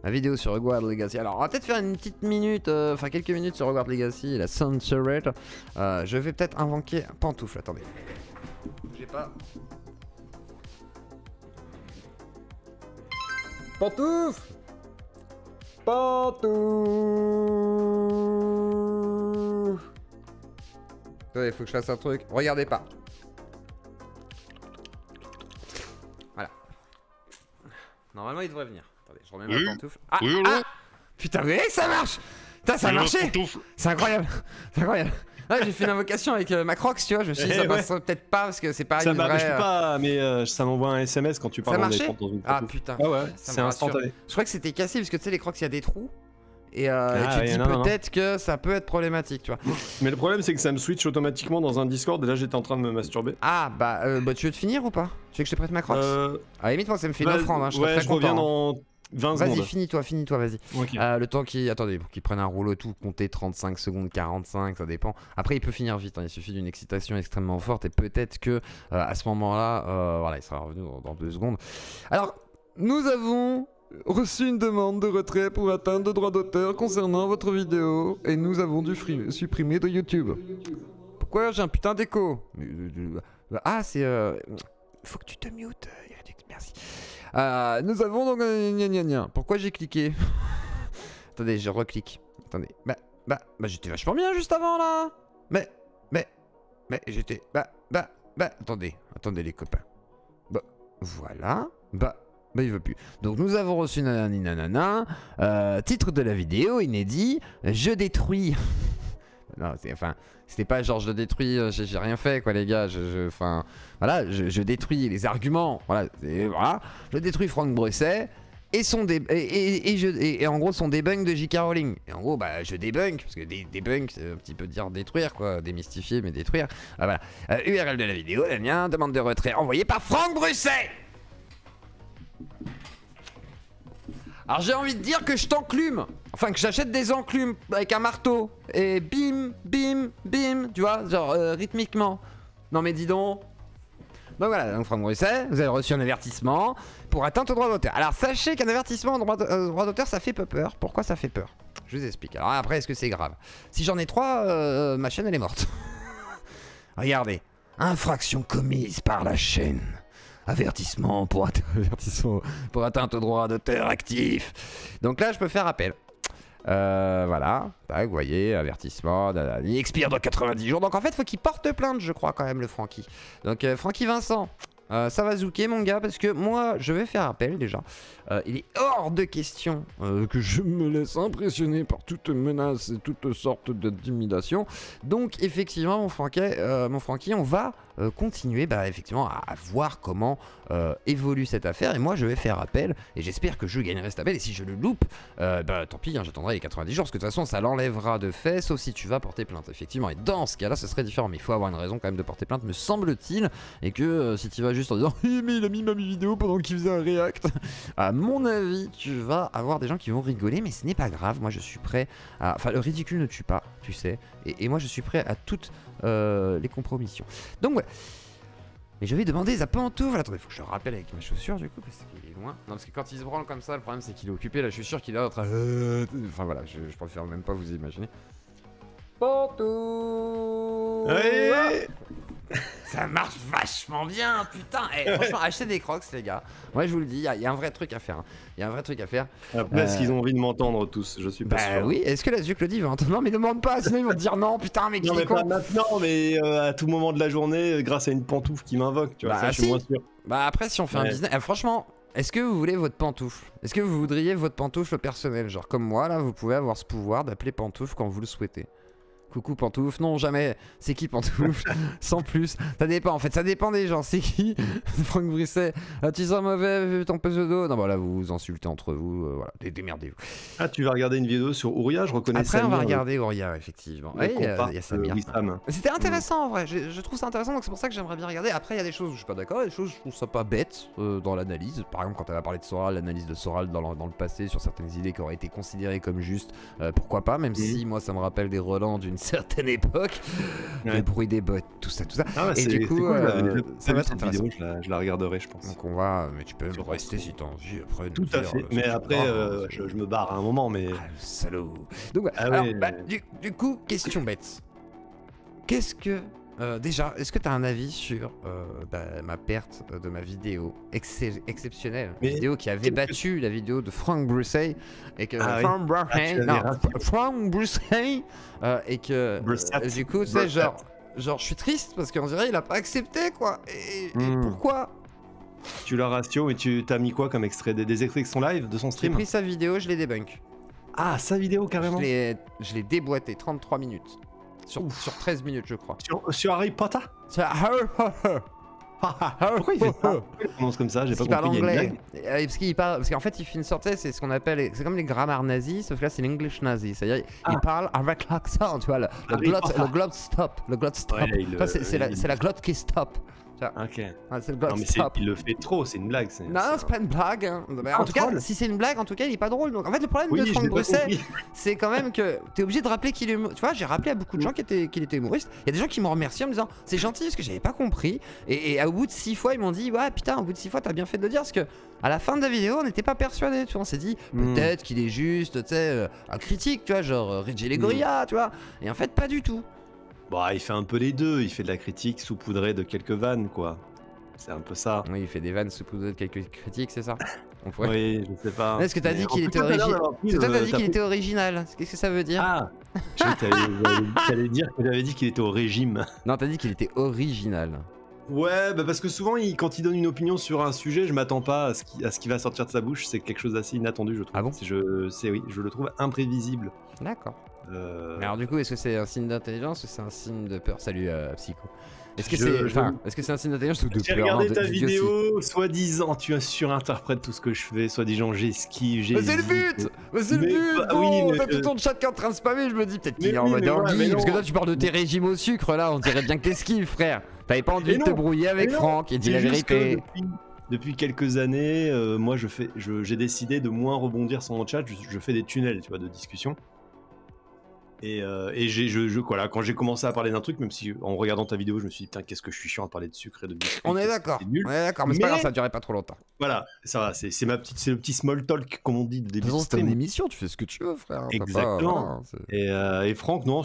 ma vidéo sur Hogwarts Legacy. Alors on va peut-être faire une petite minute, enfin quelques minutes sur Hogwarts Legacy et la Sunset. Je vais peut-être invoquer pantoufle, attendez. Bougez pas. Pantoufle. Pantoufle. Attendez, faut que je fasse un truc. Regardez pas. Voilà. Normalement, il devrait venir. Attendez, je remets ma pantoufle. Ah, oui, ah putain, mais ça marche. Putain, ça a marché. C'est incroyable. C'est incroyable. Ouais, j'ai fait une invocation avec ma Crocs, tu vois. Je me suis dit, ça passerait peut-être pas parce que c'est pas ça une vraie... marche pas, mais ça m'envoie un SMS quand tu parles dans une pantoufle. Ah putain. Ah ouais, c'est instantané. Je crois que c'était cassé parce que tu sais, les Crocs, il y a des trous. Et tu dis peut-être que ça peut être problématique, tu vois. Mais le problème, c'est que ça me switch automatiquement dans un Discord et là, j'étais en train de me masturber. Ah bah, tu veux te finir ou pas? Tu veux que je te prête ma Crocs? À la limite, moi, ça me fait une offrande, hein. Je serais très reviens content. dans 20 secondes. Vas-y, finis-toi, vas-y. Okay. Le temps qu'il... Attendez, pour qu'il prenne un rouleau tout, compter 35 secondes, 45, ça dépend. Après, il peut finir vite, hein. Il suffit d'une excitation extrêmement forte et peut-être que à ce moment-là, voilà, il sera revenu dans 2 secondes. Alors, nous avons reçu une demande de retrait pour atteinte de droits d'auteur concernant votre vidéo et nous avons dû supprimer de YouTube. Pourquoi j'ai un putain d'écho? Ah, c'est... Faut que tu te mutes, merci. Nous avons donc... Pourquoi j'ai cliqué? Attendez, je reclique. Attendez. Bah, j'étais vachement bien juste avant, là. Mais, j'étais... Attendez les copains. Bah, voilà. Bah, il veut plus. Donc nous avons reçu nanana. Titre de la vidéo inédit. Je détruis. Non, enfin, c'était pas genre je détruis, j'ai rien fait quoi les gars. Enfin, voilà, je détruis les arguments. Voilà, je détruis Franck Brusset et son et en gros son debunk de J.K. Rowling. Et en gros, bah je debunk parce que debunk c'est un petit peu dire détruire quoi, démystifier mais détruire. Voilà. URL de la vidéo, la mienne, demande de retrait envoyée par Franck Brusset. Alors j'ai envie de dire que je t'enclume. Enfin que j'achète des enclumes avec un marteau. Et bim, bim, bim. Tu vois, genre rythmiquement. Non mais dis donc. Donc voilà, donc Franck Brusset, vous avez reçu un avertissement pour atteinte au droit d'auteur. Alors sachez qu'un avertissement au droit d'auteur ça fait peu peur. Pourquoi ça fait peur? Je vous explique. Alors après est-ce que c'est grave? Si j'en ai 3, ma chaîne elle est morte. Regardez. Infraction commise par la chaîne. Avertissement pour atteinte au droit d'auteur actif. Donc là, je peux faire appel. Voilà. Tac, vous voyez, avertissement. Il expire dans 90 jours. Donc en fait, il faut qu'il porte plainte, je crois, quand même, le Francky. Donc, Francky Vincent, ça va zouker, mon gars, parce que moi, je vais faire appel déjà. Il est hors de question que je me laisse impressionner par toute menace et toutes sortes d'intimidation. Donc, effectivement, mon Francky, on va continuer effectivement à voir comment évolue cette affaire. Et moi, je vais faire appel et j'espère que je gagnerai cet appel. Et si je le loupe, tant pis, hein, j'attendrai les 90 jours parce que de toute façon, ça l'enlèvera de fait, sauf si tu vas porter plainte, effectivement. Et dans ce cas-là, ce serait différent. Mais il faut avoir une raison quand même de porter plainte, me semble-t-il. Et que si tu vas juste en disant mais il a mis ma vidéo pendant qu'il faisait un react, à mon avis, tu vas avoir des gens qui vont rigoler, mais ce n'est pas grave. Moi, je suis prêt à... Enfin, le ridicule ne tue pas, tu sais. Et moi, je suis prêt à toutes les compromissions. Donc, ouais. Mais je vais demander à pantoufle. Attendez, faut que je le rappelle avec ma chaussure, du coup, parce qu'il est loin. Non, parce que quand il se branle comme ça, le problème, c'est qu'il est occupé. Là, je suis sûr qu'il est en train... Enfin, voilà, je préfère même pas vous imaginer. Pantoufle. Ouais. Ça marche vachement bien, putain. Franchement, achetez des Crocs, les gars. Moi, je vous le dis, il y a un vrai truc à faire. Il y a un vrai truc à faire. Après, est-ce qu'ils ont envie de m'entendre tous? Je suis pas sûr. Oui, est-ce que la Claudie va entendre? Non, mais demande pas, sinon ils vont te dire non, putain, mais qui est con. Pas maintenant, mais à tout moment de la journée, grâce à une pantoufle qui m'invoque, tu vois, ça, je suis moins sûr. Après, si on fait un business... franchement, est-ce que vous voulez votre pantoufle? Est-ce que vous voudriez votre pantoufle personnelle? Genre comme moi, là, vous pouvez avoir ce pouvoir d'appeler pantoufle quand vous le souhaitez. Coucou pantoufle, non jamais, c'est qui pantoufle? Sans plus, ça dépend en fait, ça dépend des gens, c'est qui? Franck Brusset, tu sens mauvais vu ton pseudo? Non voilà, vous vous insultez entre vous, voilà, démerdez-vous. Ah tu vas regarder une vidéo sur Ouria, je reconnais ça. Après on va regarder Ouria effectivement, oui il y a Samir. C'était intéressant en vrai, je trouve ça intéressant donc c'est pour ça que j'aimerais bien regarder. Après il y a des choses où je suis pas d'accord, il y a des choses où je trouve ça pas bête dans l'analyse. Par exemple quand elle a parlé de Soral, l'analyse de Soral dans le passé sur certaines idées qui auraient été considérées comme justes, pourquoi pas, même si moi ça me rappelle des relents d'une certaine époque. Ouais. Le bruit des bottes, tout ça, tout ça. Ah, Et du coup, ça va être cette vidéo, intéressant. je la regarderai, je pense. Donc on va, mais tu peux Sur rester Facebook. si t'as envie après. Tout à fait. Mais après, je me barre à un moment, mais. Ah, le salaud. Donc, voilà. Ah Alors, ouais. bah, du coup, question bête. Qu'est-ce que. Déjà, est-ce que tu as un avis sur ma perte de ma vidéo exceptionnelle, Mais vidéo qui avait qu'est-ce que- battu la vidéo de Frank Brucey et que Ah oui. Frank Brucey, tu l'avais non, raté. Frank Brucey et que Brussat. du coup, c'est genre je suis triste parce qu'on dirait il a pas accepté quoi. Et pourquoi? Tu l'as ratio, et tu t'as mis quoi comme extrait? Des extraits de son live, de son J'ai stream? pris sa vidéo, je l'ai débunk. Ah, sa vidéo carrément. Je l'ai déboîté 33 minutes. Sur 13 minutes, je crois. Sur Harry Potter? Pourquoi il fait ça? Pourquoi il prononce comme ça? J'ai pas Parce qu'il compris. parle Il y a une anglais. blague. Parce qu'en fait, il fait une sorte, c'est ce qu'on appelle, c'est comme les grammaires nazis, sauf que là, c'est l'English nazi. C'est-à-dire, il parle avec l'accent, tu vois, le glotte stop, le glotte stop. Ouais, Tu vois, c'est la glotte qui stop. Ok. Ah, c'est le Non, glotte mais stop. il le fait trop, c'est une blague. Non, c'est pas une blague. Hein. En tout cas, si c'est une blague, en tout cas, il est pas drôle. Donc, en fait, le problème de Franck Brucey, c'est quand même que t'es obligé de rappeler qu'il est humoriste. Tu vois, j'ai rappelé à beaucoup de gens qu'il était humoriste. Il y a des gens qui m'ont remercié en me disant c'est gentil parce que j'avais pas compris. Et au bout de 6 fois, ils m'ont dit ouais, putain, au bout de 6 fois, t'as bien fait de le dire parce que à la fin de la vidéo, on n'était pas persuadés. Tu vois, on s'est dit peut-être qu'il est juste, tu sais, un critique, tu vois, genre Reggie Legoria, tu vois. Et en fait, pas du tout. Bah, il fait un peu les deux. Il fait de la critique saupoudrée de quelques vannes, quoi. C'est un peu ça. Oui, il fait des vannes saupoudrées de quelques critiques, c'est ça? On pourrait. Oui, je sais pas. Est-ce que t'as dit qu'il était original? C'est toi, t'as dit qu'il était original. Qu'est-ce que ça veut dire? Ah, t'allais dire que t'avais dit qu'il était au régime. Non, t'as dit qu'il était original. Ouais, bah parce que souvent, quand il donne une opinion sur un sujet, je m'attends pas à ce qui va sortir de sa bouche. C'est quelque chose d'assez inattendu, je trouve. Ah bon? Oui, je le trouve imprévisible. D'accord. Mais alors du coup, est-ce que c'est un signe d'intelligence ou c'est un signe de peur? Salut Psycho. Est-ce que c'est un signe d'intelligence ou de peur? J'ai regardé ta vidéo, soi-disant tu surinterprètes tout ce que je fais, soi-disant j'esquive, Mais c'est le but! Mais c'est le but! bah, oui, mais t'as tout ton chat qui est en train de spammer, je me dis peut-être qu'il est en oui, mode mais ouais, orgie, mais parce que non. là tu parles de tes régimes au sucre, là on dirait bien que t'esquives frère. T'avais pas envie Mais de te non, brouiller avec mais non, Franck et dis la c'est juste vérité. que depuis quelques années, moi j'ai décidé de moins rebondir sur mon chat, je fais des tunnels, tu vois, de discussion. Et voilà, quand j'ai commencé à parler d'un truc, même si en regardant ta vidéo, je me suis dit, putain, qu'est-ce que je suis chiant à parler de sucre et de biscuits. On est d'accord, c'est nul. mais c'est pas grave, ça durait pas trop longtemps. Voilà, ça va, c'est le petit small talk, comme on dit, de début de C'est une stream. émission, tu fais ce que tu veux, frère. Exactement. Et Franck, non,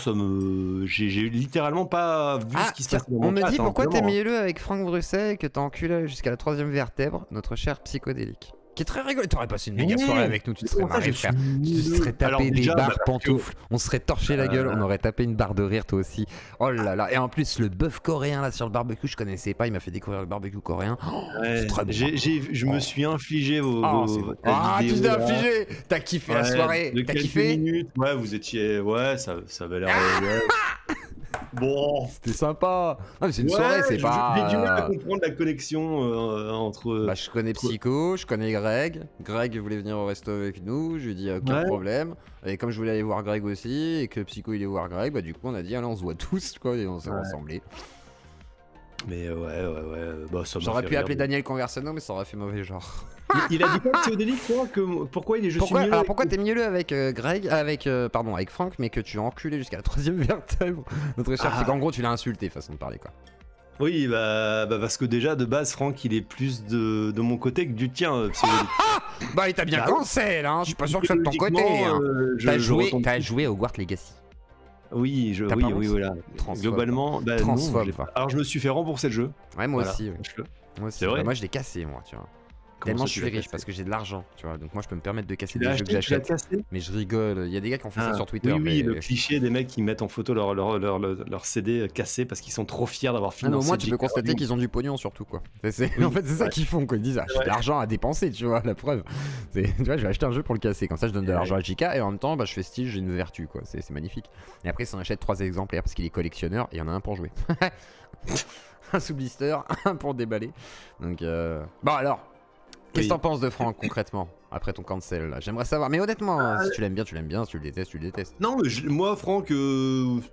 j'ai littéralement pas vu ce qui se passe dans mon on me chat, dit hein, pourquoi t'es vraiment, hein. mielleux avec Franck Brucey et que t'as enculé jusqu'à la 3ème vertèbre, notre cher psychodélique. Qui est très rigolo. T'aurais passé une méga soirée avec nous, tu te serais marré, frère. Tu te serais tapé des barres pantoufles, on serait torché la gueule, on aurait tapé une barre de rire toi aussi. Oh là là. Et en plus, le bœuf coréen là sur le barbecue, je connaissais pas, il m'a fait découvrir le barbecue coréen. Ouais, très bon. je me suis infligé vos tu t'es infligé. T'as kiffé la soirée. De T'as quelques kiffé. minutes. Ouais, vous étiez. Ouais, ça avait l'air. Ouais. Bon. C'était sympa. Non, mais c'est une soirée, c'est pas. J'ai du mal à comprendre la connexion entre. Bah, je connais Psycho, je connais Greg. Greg voulait venir au resto avec nous, je lui ai dit aucun problème. Et comme je voulais aller voir Greg aussi, et que Psycho il est voir Greg, bah du coup on a dit allez on se voit tous quoi, et on s'est rassemblés. Mais ouais. Bah, j'aurais pu appeler Daniel Conversano, mais ça aurait fait mauvais genre. Il a dit quoi Psychodélique, toi, pourquoi il est juste mielleux? Alors pourquoi t'es mielleux avec Greg, avec Franck, mais que tu as enculé jusqu'à la 3ème vertèbre notre cher, c'est qu'en gros tu l'as insulté façon de parler quoi. Oui, bah parce que déjà de base Franck il est plus de mon côté que du tien. Bah il t'a bien cancel, hein. Je suis pas sûr que ça de ton côté. Hein. T'as joué au Hogwarts Legacy. Oui, oui, voilà. Globalement, bah, non, alors je me suis fait rembourser le jeu. Ouais, moi aussi. Moi aussi. Vrai. Bah, moi je l'ai cassé, moi, tu vois. Tellement je suis riche parce que j'ai de l'argent, tu vois. Donc moi je peux me permettre de casser des jeux que j'achète. Mais je rigole. Il y a des gars qui ont fait ça sur Twitter. Oui, le cliché des mecs qui mettent en photo leur CD cassé parce qu'ils sont trop fiers d'avoir financé. Non, moi tu peux constater qu'ils ont du pognon surtout quoi. En fait c'est ça qu'ils font quoi. Ils disent j'ai de l'argent à dépenser, tu vois. La preuve. Tu vois, je vais acheter un jeu pour le casser. Comme ça je donne de l'argent à JK et en même temps bah je fais style, j'ai une vertu quoi. C'est magnifique. Et après il s'en achète 3 exemplaires parce qu'il est collectionneur et il y en a un pour jouer. Un sous blister, un pour déballer. Donc bon alors. Qu'est-ce que t'en penses de Franck concrètement après ton cancel là? J'aimerais savoir, mais honnêtement, si tu l'aimes bien, tu l'aimes bien, si tu le détestes, tu le détestes. Non, mais moi, Franck,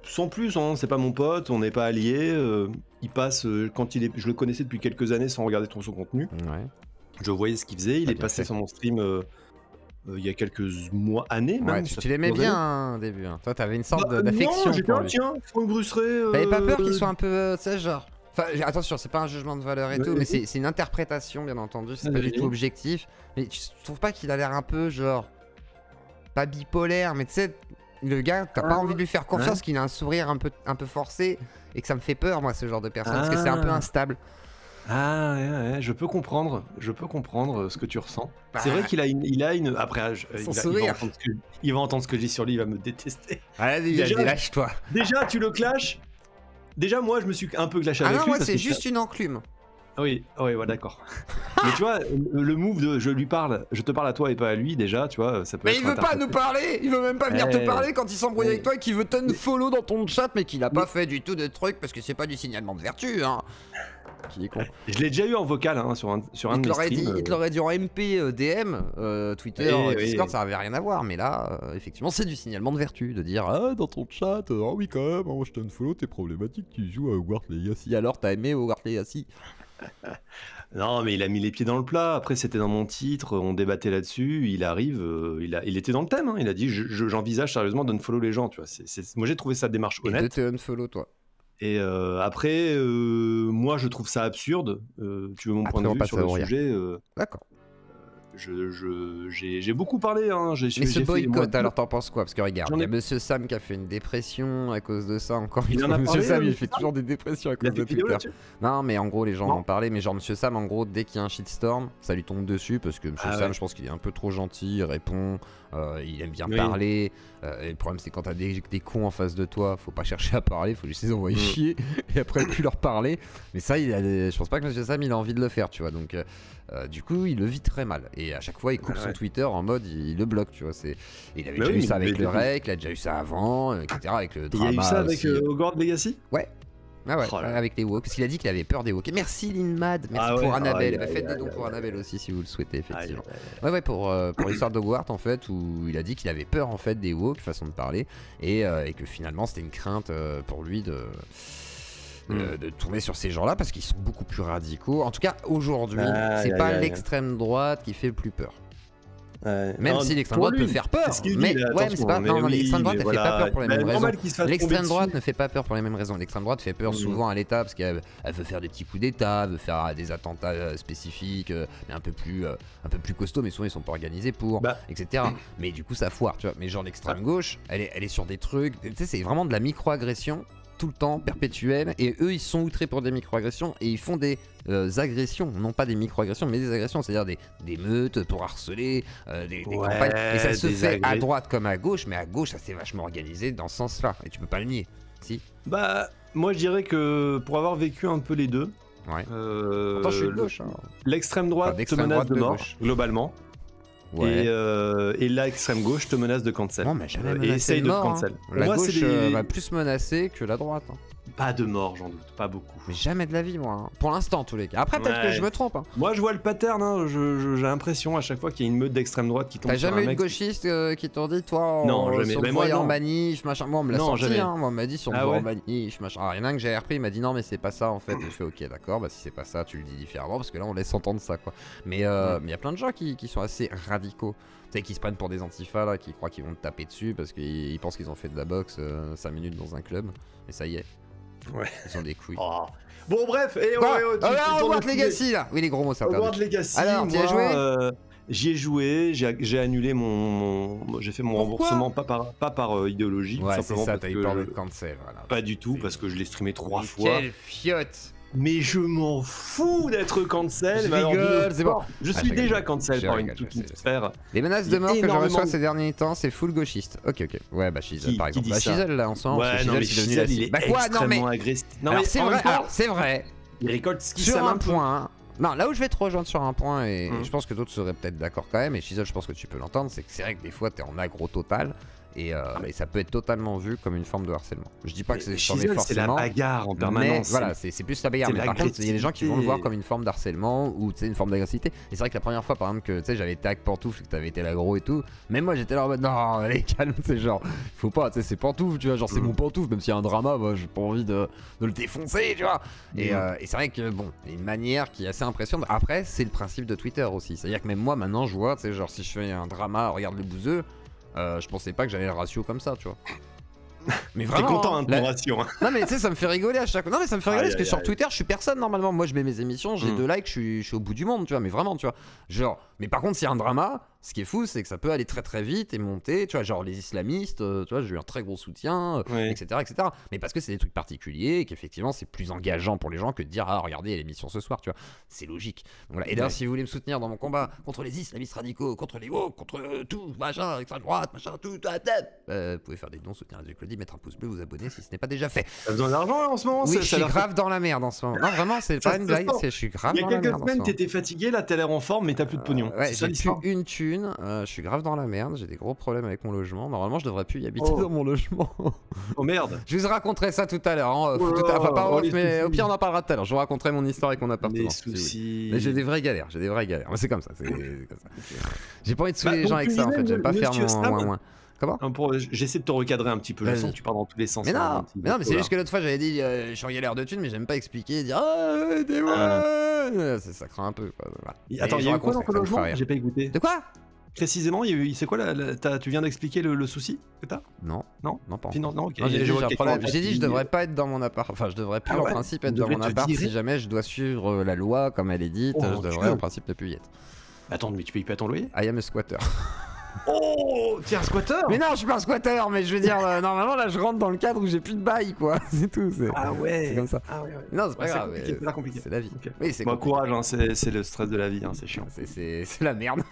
sans plus, hein, c'est pas mon pote, on n'est pas alliés. Il passe quand je le connaissais depuis quelques années sans regarder trop son contenu. Ouais. Je voyais ce qu'il faisait, il est passé sur mon stream il y a quelques mois, années même. Ouais, tu l'aimais bien hein, au début. Hein. Toi, t'avais une sorte d'affection. Non, j'étais pour lui. tiens, Franck Brusseret. T'avais pas peur qu'il soit un peu, tu sais, genre. Enfin, attention, c'est pas un jugement de valeur et tout, mais c'est une interprétation, bien entendu. C'est pas du tout objectif. Mais tu trouves pas qu'il a l'air un peu, genre. Pas bipolaire, mais tu sais, le gars, t'as pas envie de lui faire confiance, qu'il a un sourire un peu forcé et que ça me fait peur, moi, ce genre de personne, parce que c'est un peu instable. Ah ouais, je peux comprendre ce que tu ressens. C'est vrai qu'il a une. Après, il va entendre ce que je dis sur lui, il va me détester. Allez, lâche-toi. Déjà, tu le clashes. Déjà, moi, je me suis un peu clashé avec lui. Ah non, moi, c'est juste une enclume. Oui, ouais, d'accord. Mais tu vois, le move de je te parle à toi et pas à lui, déjà, tu vois, ça peut être. Mais il veut pas nous parler, il veut même pas venir te parler quand il s'embrouille avec toi et qu'il veut t'unfollow dans ton chat, mais qu'il a pas fait du tout de trucs parce que c'est pas du signalement de vertu, hein. Qui est con. Je l'ai déjà eu en vocal hein, sur un de mes streams. Il te l'aurait dit en MP, DM, Twitter, Discord, ça avait rien à voir. Mais là, effectivement, c'est du signalement de vertu. De dire, ah, dans ton chat, oh oui, quand même, moi je t'unfollow, t'es problématique, tu joues à Hogwarts Legacy. Alors, t'as aimé Hogwarts Legacy? Non, mais il a mis les pieds dans le plat. Après, c'était dans mon titre, on débattait là-dessus. Il arrive, il était dans le thème. Hein. Il a dit, j'envisage sérieusement d'unfollow les gens. Tu vois, moi, j'ai trouvé sa démarche honnête. Et de te unfollow, toi. Et après, moi je trouve ça absurde. Tu veux mon point de vue sur le sujet D'accord. J'ai beaucoup parlé. Hein. Mais ce boycott, alors t'en penses quoi? Parce que regarde, il y a Monsieur Sam qui a fait une dépression à cause de ça. Encore une fois, Monsieur Sam, il fait toujours des dépressions à cause de Twitter. Non, mais en gros, les gens en parlaient. Mais genre, Monsieur Sam, en gros, dès qu'il y a un shitstorm, ça lui tombe dessus. Parce que Monsieur Sam, je pense qu'il est un peu trop gentil, il répond, il aime bien parler. Et le problème, c'est quand t'as des cons en face de toi, faut pas chercher à parler, faut juste les envoyer chier et après plus leur parler. Mais ça, je pense pas que Monsieur Sam il a envie de le faire, tu vois. Donc, du coup, il le vit très mal. Et à chaque fois, il coupe son Twitter en mode il le bloque, tu vois. Il avait déjà eu ça avec le Rec, il a déjà eu ça avant, etc. Avec le drama. Il y a eu ça avec aussi. Hogwarts Legacy? Ouais. Ah ouais, avec les woke, parce qu'il a dit qu'il avait peur des woke. Merci Linmad, merci pour Annabelle. Faites des dons pour Annabelle aussi si vous le souhaitez, effectivement. Ouais, pour l'histoire d'Hogwarts, en fait, où il a dit qu'il avait peur, en fait, des woke, façon de parler, et que finalement, c'était une crainte pour lui de tourner sur ces gens-là, parce qu'ils sont beaucoup plus radicaux. En tout cas, aujourd'hui, c'est pas l'extrême droite qui fait le plus peur. Même si l'extrême droite peut faire peur, mais c'est pas. Non, l'extrême droite ne fait pas peur pour les mêmes raisons. L'extrême droite ne fait pas peur pour les mêmes raisons. L'extrême droite fait peur souvent à l'État parce qu'elle veut faire des petits coups d'État, elle veut faire des attentats spécifiques, mais un peu plus costauds, mais souvent ils sont pas organisés pour, etc. Mais du coup ça foire, tu vois. Mais genre l'extrême gauche, elle est sur des trucs, tu sais, c'est vraiment de la micro-agression. Tout le temps, perpétuelle, et eux ils sont outrés pour des micro-agressions et ils font des agressions, non pas des micro-agressions mais des agressions, c'est-à-dire des meutes pour harceler, des campagnes, et ça se fait à droite comme à gauche, mais à gauche ça s'est vachement organisé dans ce sens-là, et tu peux pas le nier, si? Bah, moi je dirais que pour avoir vécu un peu les deux, pourtant je suis de gauche, hein. L'extrême droite te menace de mort, globalement. Et l'extrême gauche te menace de cancel. Non, mais jamais menacé de mort. La gauche va plus menacer que la droite. Hein. Pas de mort, j'en doute, pas beaucoup. Mais jamais de la vie, moi. Hein. Pour l'instant, en tous les cas. Après, peut-être que je me trompe. Hein. Moi, je vois le pattern. Hein. J'ai l'impression à chaque fois qu'il y a une meute d'extrême droite qui tombe sur un mec. T'as jamais eu de gauchiste qui t'ont dit, toi, non, jamais. Si on te voyait en manif, machin. Moi, on me l'a sorti. Hein. Moi, on m'a dit, si on te voit en manif, machin. Alors, il y en a un que j'ai repris, il m'a dit, non, mais c'est pas ça, en fait. Je fais, ok, d'accord, bah si c'est pas ça, tu le dis différemment, parce que là, on laisse entendre ça, quoi. Mais il y a plein de gens qui sont assez radicaux. Tu sais, qui se prennent pour des antifas, là, qui croient qu'ils vont te taper dessus parce qu'ils pensent qu'ils ont fait de la boxe 5 minutes dans un club. Et ça y est. Ouais. Ils ont des couilles. Oh. Bon, bref. Hogwarts Legacy, là. Oui, les gros mots, ça. Hogwarts Legacy. Alors, t'y as joué? J'y ai joué, j'ai annulé j'ai fait mon remboursement pas par idéologie, ouais, simplement ça, parce eu peur de cancel, voilà. Pas du tout, parce que je l'ai streamé 3 fois. Quelle fiotte! Mais je m'en fous d'être cancel. Je rigole, c'est bon. Je suis déjà cancel par toute une sphère. Les menaces de mort que je reçois ces derniers temps, c'est full gauchiste. Ok. Ouais, bah Shizel par exemple. Bah Shizel là, ensemble. Ouais, non mais Shizel il est extrêmement agressif. Non mais c'est vrai. Il récolte ce qui sur un point. Non, là où je vais te rejoindre sur un point, et je pense que d'autres seraient peut-être d'accord quand même, et Shizel, je pense que tu peux l'entendre, c'est que c'est vrai que des fois t'es en aggro total, Et ça peut être totalement vu comme une forme de harcèlement. Je dis pas que c'est Gisèle, c'est la bagarre en permanence. Mais voilà, c'est plus la bagarre. Mais par contre, il y a des gens qui vont le voir comme une forme d'harcèlement ou une forme d'agressivité. Et c'est vrai que la première fois, par exemple, que j'avais été avec Pantoufle, que t'avais été l'agro et tout, même moi j'étais là en mode non, allez, calme, c'est genre, faut pas, c'est Pantoufle, tu vois, genre c'est mon Pantoufle, même s'il y a un drama, bah, j'ai pas envie de le défoncer, tu vois. Et c'est vrai que bon, il y a une manière qui est assez impressionnante. Après, c'est le principe de Twitter aussi. C'est-à-dire que même moi maintenant, je vois, tu sais, genre si je fais un drama, regarde le bouseux. Je pensais pas que j'avais le ratio comme ça, tu vois. Mais vraiment. T'es content, hein, de ton ratio. Hein. Non, mais tu sais, ça me fait rigoler à chaque fois. Non, mais ça me fait rigoler parce que sur Twitter, je suis personne normalement. Moi, je mets mes émissions, j'ai 2 likes, je suis au bout du monde, tu vois. Mais vraiment, tu vois. Genre, mais par contre, s'il y a un drama, ce qui est fou, c'est que ça peut aller très très vite et monter, tu vois. Genre, les islamistes, tu vois, j'ai eu un très gros soutien, etc., etc. Mais parce que c'est des trucs particuliers et qu'effectivement, c'est plus engageant pour les gens que de dire, ah, regardez l'émission ce soir, tu vois. C'est logique. Donc, voilà. Et d'ailleurs, si vous voulez me soutenir dans mon combat contre les islamistes radicaux, contre les woke, contre tout, machin, extrême droite, machin, tout, vous pouvez faire des dons, soutenir Radio Claudie, mettre un pouce bleu, vous abonner si ce n'est pas déjà fait. T'as besoin d'argent là en ce moment? Oui, je suis grave dans la merde en ce moment. Non, vraiment, c'est pas une blague, je suis grave dans la merde. Il y a quelques semaines, t'étais fatigué, là, t'as l'air en forme, mais t'as plus de pognon. Ouais, j'ai plus une thune, je suis grave dans la merde, j'ai des gros problèmes avec mon logement. Normalement, je devrais plus y habiter dans mon logement. Oh merde. Je vous raconterai ça tout à l'heure. Hein. Enfin, pas off, mais au pire, on en parlera tout à l'heure. Je vous raconterai mon histoire avec mon appartement. Les soucis. Mais j'ai des vraies galères, C'est comme ça, J'ai pas envie de saouler les gens avec ça, en fait. J'aime pas faire moins. Comment? J'essaie de te recadrer un petit peu, je sens que tu pars dans tous les sens. Mais non, mais c'est juste que l'autre fois j'avais dit je suis en galère de thunes, mais j'aime pas expliquer, dire ah, aidez-moi. Ça craint un peu. Quoi. Voilà. Attends, il y a eu quoi dans ton logement? J'ai pas écouté. De quoi? Précisément, c'est quoi tu viens d'expliquer le souci que t'as? Non, pas. Non, ok. J'ai dit je devrais pas être dans mon appart. Enfin, je devrais plus en principe être dans mon appart si jamais je dois suivre la loi comme elle est dite. Je devrais en principe ne plus y être. Attends, mais tu payes pas ton loyer? I am a squatter. Oh, t'es un squatter? Mais non, je suis pas un squatter, mais je veux dire, normalement là je rentre dans le cadre où j'ai plus de bail, quoi. C'est tout. Ah ouais. C'est comme ça. Ah ouais. Non, c'est pas grave. C'est compliqué. C'est la vie. Okay. Oui, c'est courage, hein, c'est le stress de la vie, hein, c'est chiant. C'est la merde.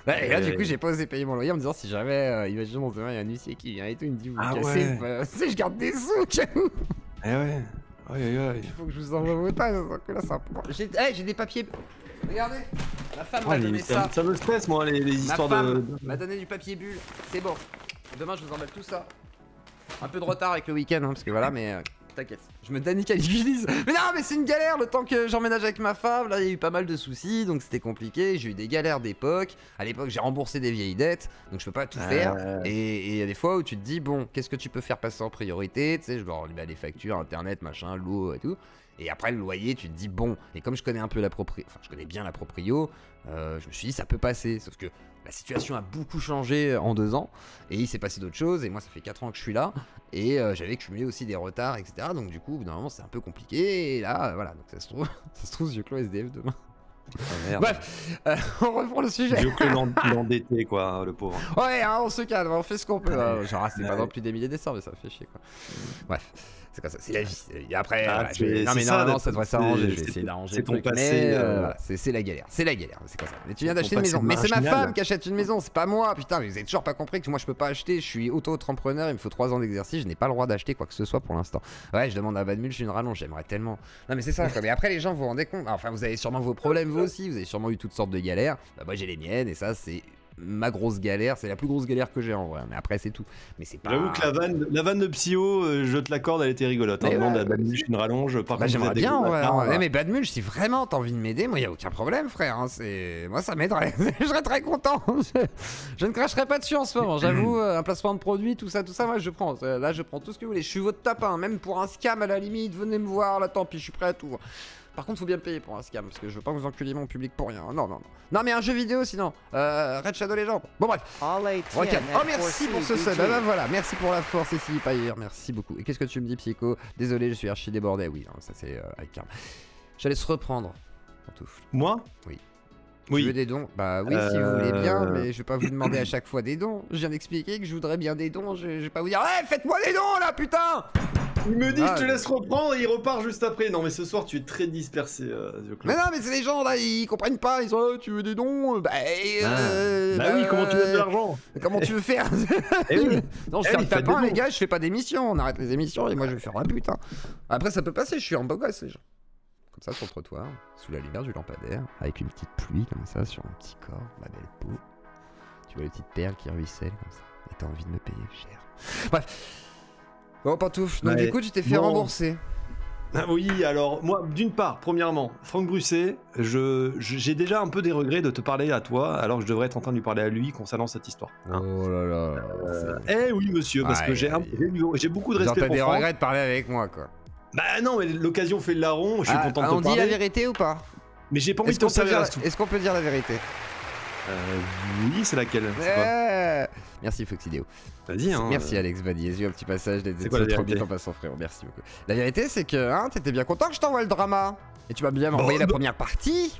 Et là, du coup, j'ai pas osé payer mon loyer en me disant si jamais, imaginons demain, il y a un huissier qui vient et tout, il me dit vous cassez, je garde des sous, ciao. Eh ouais. Il faut que je vous envoie vos tailles, que là ça. J'ai des papiers. Regardez, ma femme m'a donné ça. Ça me stresse, moi, les histoires de. Ma femme m'a donné du papier bulle. C'est bon. Demain, je vous emballe tout ça. Un peu de retard avec le week-end, hein, parce que voilà, mais t'inquiète. Je me danicalise. Mais non, mais c'est une galère le temps que j'emménage avec ma femme. Là, il y a eu pas mal de soucis, donc c'était compliqué. J'ai eu des galères d'époque. À l'époque, j'ai remboursé des vieilles dettes, donc je peux pas tout faire. Et il y a des fois où tu te dis, bon, qu'est-ce que tu peux faire passer en priorité? Tu sais, je dois relever les factures, internet, machin, l'eau et tout. Et après le loyer, tu te dis bon, et comme je connais un peu je connais bien la proprio, je me suis dit ça peut passer, sauf que la situation a beaucoup changé en 2 ans, et il s'est passé d'autres choses, et moi ça fait 4 ans que je suis là, et j'avais cumulé aussi des retards, etc. Donc du coup, au bout d'un moment c'est un peu compliqué, et là, voilà, donc ça se trouve, je clôt SDF demain. Oh, bref, on reprend le sujet. Je peux l'endetter, quoi, le pauvre. Ouais, hein, on se calme, on fait ce qu'on peut. Genre, c'est pas non plus des milliers d'essais, mais ça fait chier, quoi. Bref. C'est comme ça, c'est la vie. Et après, non mais normalement ça devrait s'arranger, je vais essayer d'arranger le truc, mais voilà, c'est la galère, c'est comme ça. Mais tu viens d'acheter une maison, mais c'est ma femme qui achète une maison, c'est pas moi, putain, mais vous avez toujours pas compris que moi je peux pas acheter, je suis auto-entrepreneur, il me faut 3 ans d'exercice, je n'ai pas le droit d'acheter quoi que ce soit pour l'instant. Ouais, je demande à Badmul, je suis une rallonge, j'aimerais tellement. Non mais c'est ça, quoi. Mais après les gens vous vous rendez compte, enfin vous avez sûrement vos problèmes vous aussi, vous avez sûrement eu toutes sortes de galères, bah moi j'ai les miennes et ça c'est ma grosse galère, c'est la plus grosse galère que j'ai en vrai, mais après c'est tout. Mais c'est pas. J'avoue que la vanne de Psyo, je te l'accorde, elle était rigolote. Hein. Demande à Badmulch une rallonge. Par contre, j'aimerais bien, ouais. Mais Badmulch, si vraiment t'as envie de m'aider, moi y a aucun problème, frère. Hein. Moi ça m'aiderait. Je serais très content. Je ne cracherai pas dessus en ce moment. J'avoue, un placement de produit, tout ça, moi je prends. Là, je prends tout ce que vous voulez. Je suis votre tapin, même pour un scam à la limite. Venez me voir, là, tant pis, je suis prêt à tout. Par contre, faut bien me payer pour un scam, parce que je veux pas vous enculer mon public pour rien. Non. Non, mais un jeu vidéo sinon. Red Shadow Legends. Bon, bref. Regarde. Oh, merci pour ce sub. Bah voilà, merci pour la force, Cécilie Payer. Merci beaucoup. Et qu'est-ce que tu me dis, Psycho? Désolé, je suis archi débordé. Oui, non, ça c'est avec calme. J'allais se reprendre. Pantoufle. Moi? Oui. Tu veux des dons? Bah oui, si vous voulez bien, mais je vais pas vous demander à chaque fois des dons. Je viens d'expliquer que je voudrais bien des dons. Je vais pas vous dire, hey, faites-moi des dons là, putain! Il me dit, je te laisse reprendre et il repart juste après. Non, mais ce soir, tu es très dispersé, Mais non, mais c'est les gens là, ils comprennent pas. Ils sont, oh, tu veux des dons? Bah oui, comment tu veux de l'argent? Comment tu veux faire? Non, je fais un tapin, les gars, je fais pas d'émissions. On arrête les émissions et moi je vais faire la pute. Hein. Après, ça peut passer, je suis un beau gosse, les gens. Comme ça, sur le trottoir, sous la lumière du lampadaire, avec une petite pluie comme ça sur mon petit corps, ma belle peau. Tu vois les petites perles qui ruissellent comme ça. t'as envie de me payer cher. Bref. Bon, Pantouf, donc Ouais. du coup, tu t'es fait Bon. rembourser. Ah oui, alors moi, d'une part, premièrement, Franck Brusset, j'ai déjà un peu des regrets de te parler à toi, alors que je devrais être en train de lui parler à lui concernant cette histoire. Hein. Oh là là. Eh oui, monsieur, parce que j'ai beaucoup de Genre, respect t'as pour des Franck. regrets de parler avec moi, quoi. Bah non, mais l'occasion fait le larron, je suis content de te On dit parler. la vérité ou pas? Mais j'ai pas envie Est-ce de te qu'on peut, servir à tout. est-ce qu'on peut dire la vérité? Oui, c'est laquelle? C'est quoi Merci Foxideo. Vas-y, hein. Merci Alex Vadiez, un petit passage d'être C'est quoi la trop vérité vite en passant, frérot. Merci beaucoup. La vérité, c'est que hein, t'étais bien content que je t'envoie le drama. Et tu m'as bien envoyé la première partie.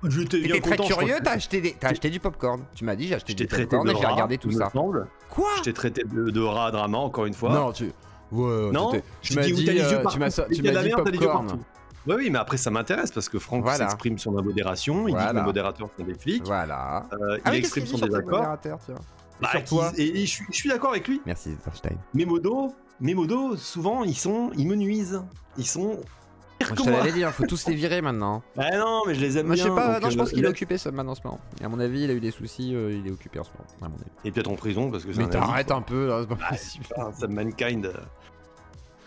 J'étais bien T'étais très content. curieux, t'as acheté du popcorn. Tu m'as dit, j'ai acheté Je du t'ai traité popcorn de et j'ai rat, regardé tout il me ça. semble. Quoi? Je t'ai traité de rat drama, encore une fois. Non, tu. Ouais, Non, tu m'as dit, tu m'as dit popcorn. Ouais, oui, mais après ça m'intéresse parce que Franck Voilà. s'exprime sur la modération, il dit Voilà. que les modérateurs sont des flics, Voilà. il exprime son désaccord. Bah, sur toi. et je suis d'accord avec lui. Merci Zetterstein. Mes modos, souvent, ils me nuisent. Ils sont pires Je que te moi. l'avais dit, faut tous les virer maintenant. Ah non, mais je les aime Moi je bien. sais pas, donc, non je pense qu'il est là- occupé ça maintenant en ce moment. Et à mon avis il a eu des soucis, il est occupé en ce moment, à mon avis. Et peut-être en prison parce que c'est Mais un addict, t'arrêtes quoi. un peu là, c'est pas Ah, possible. Ça Mankind.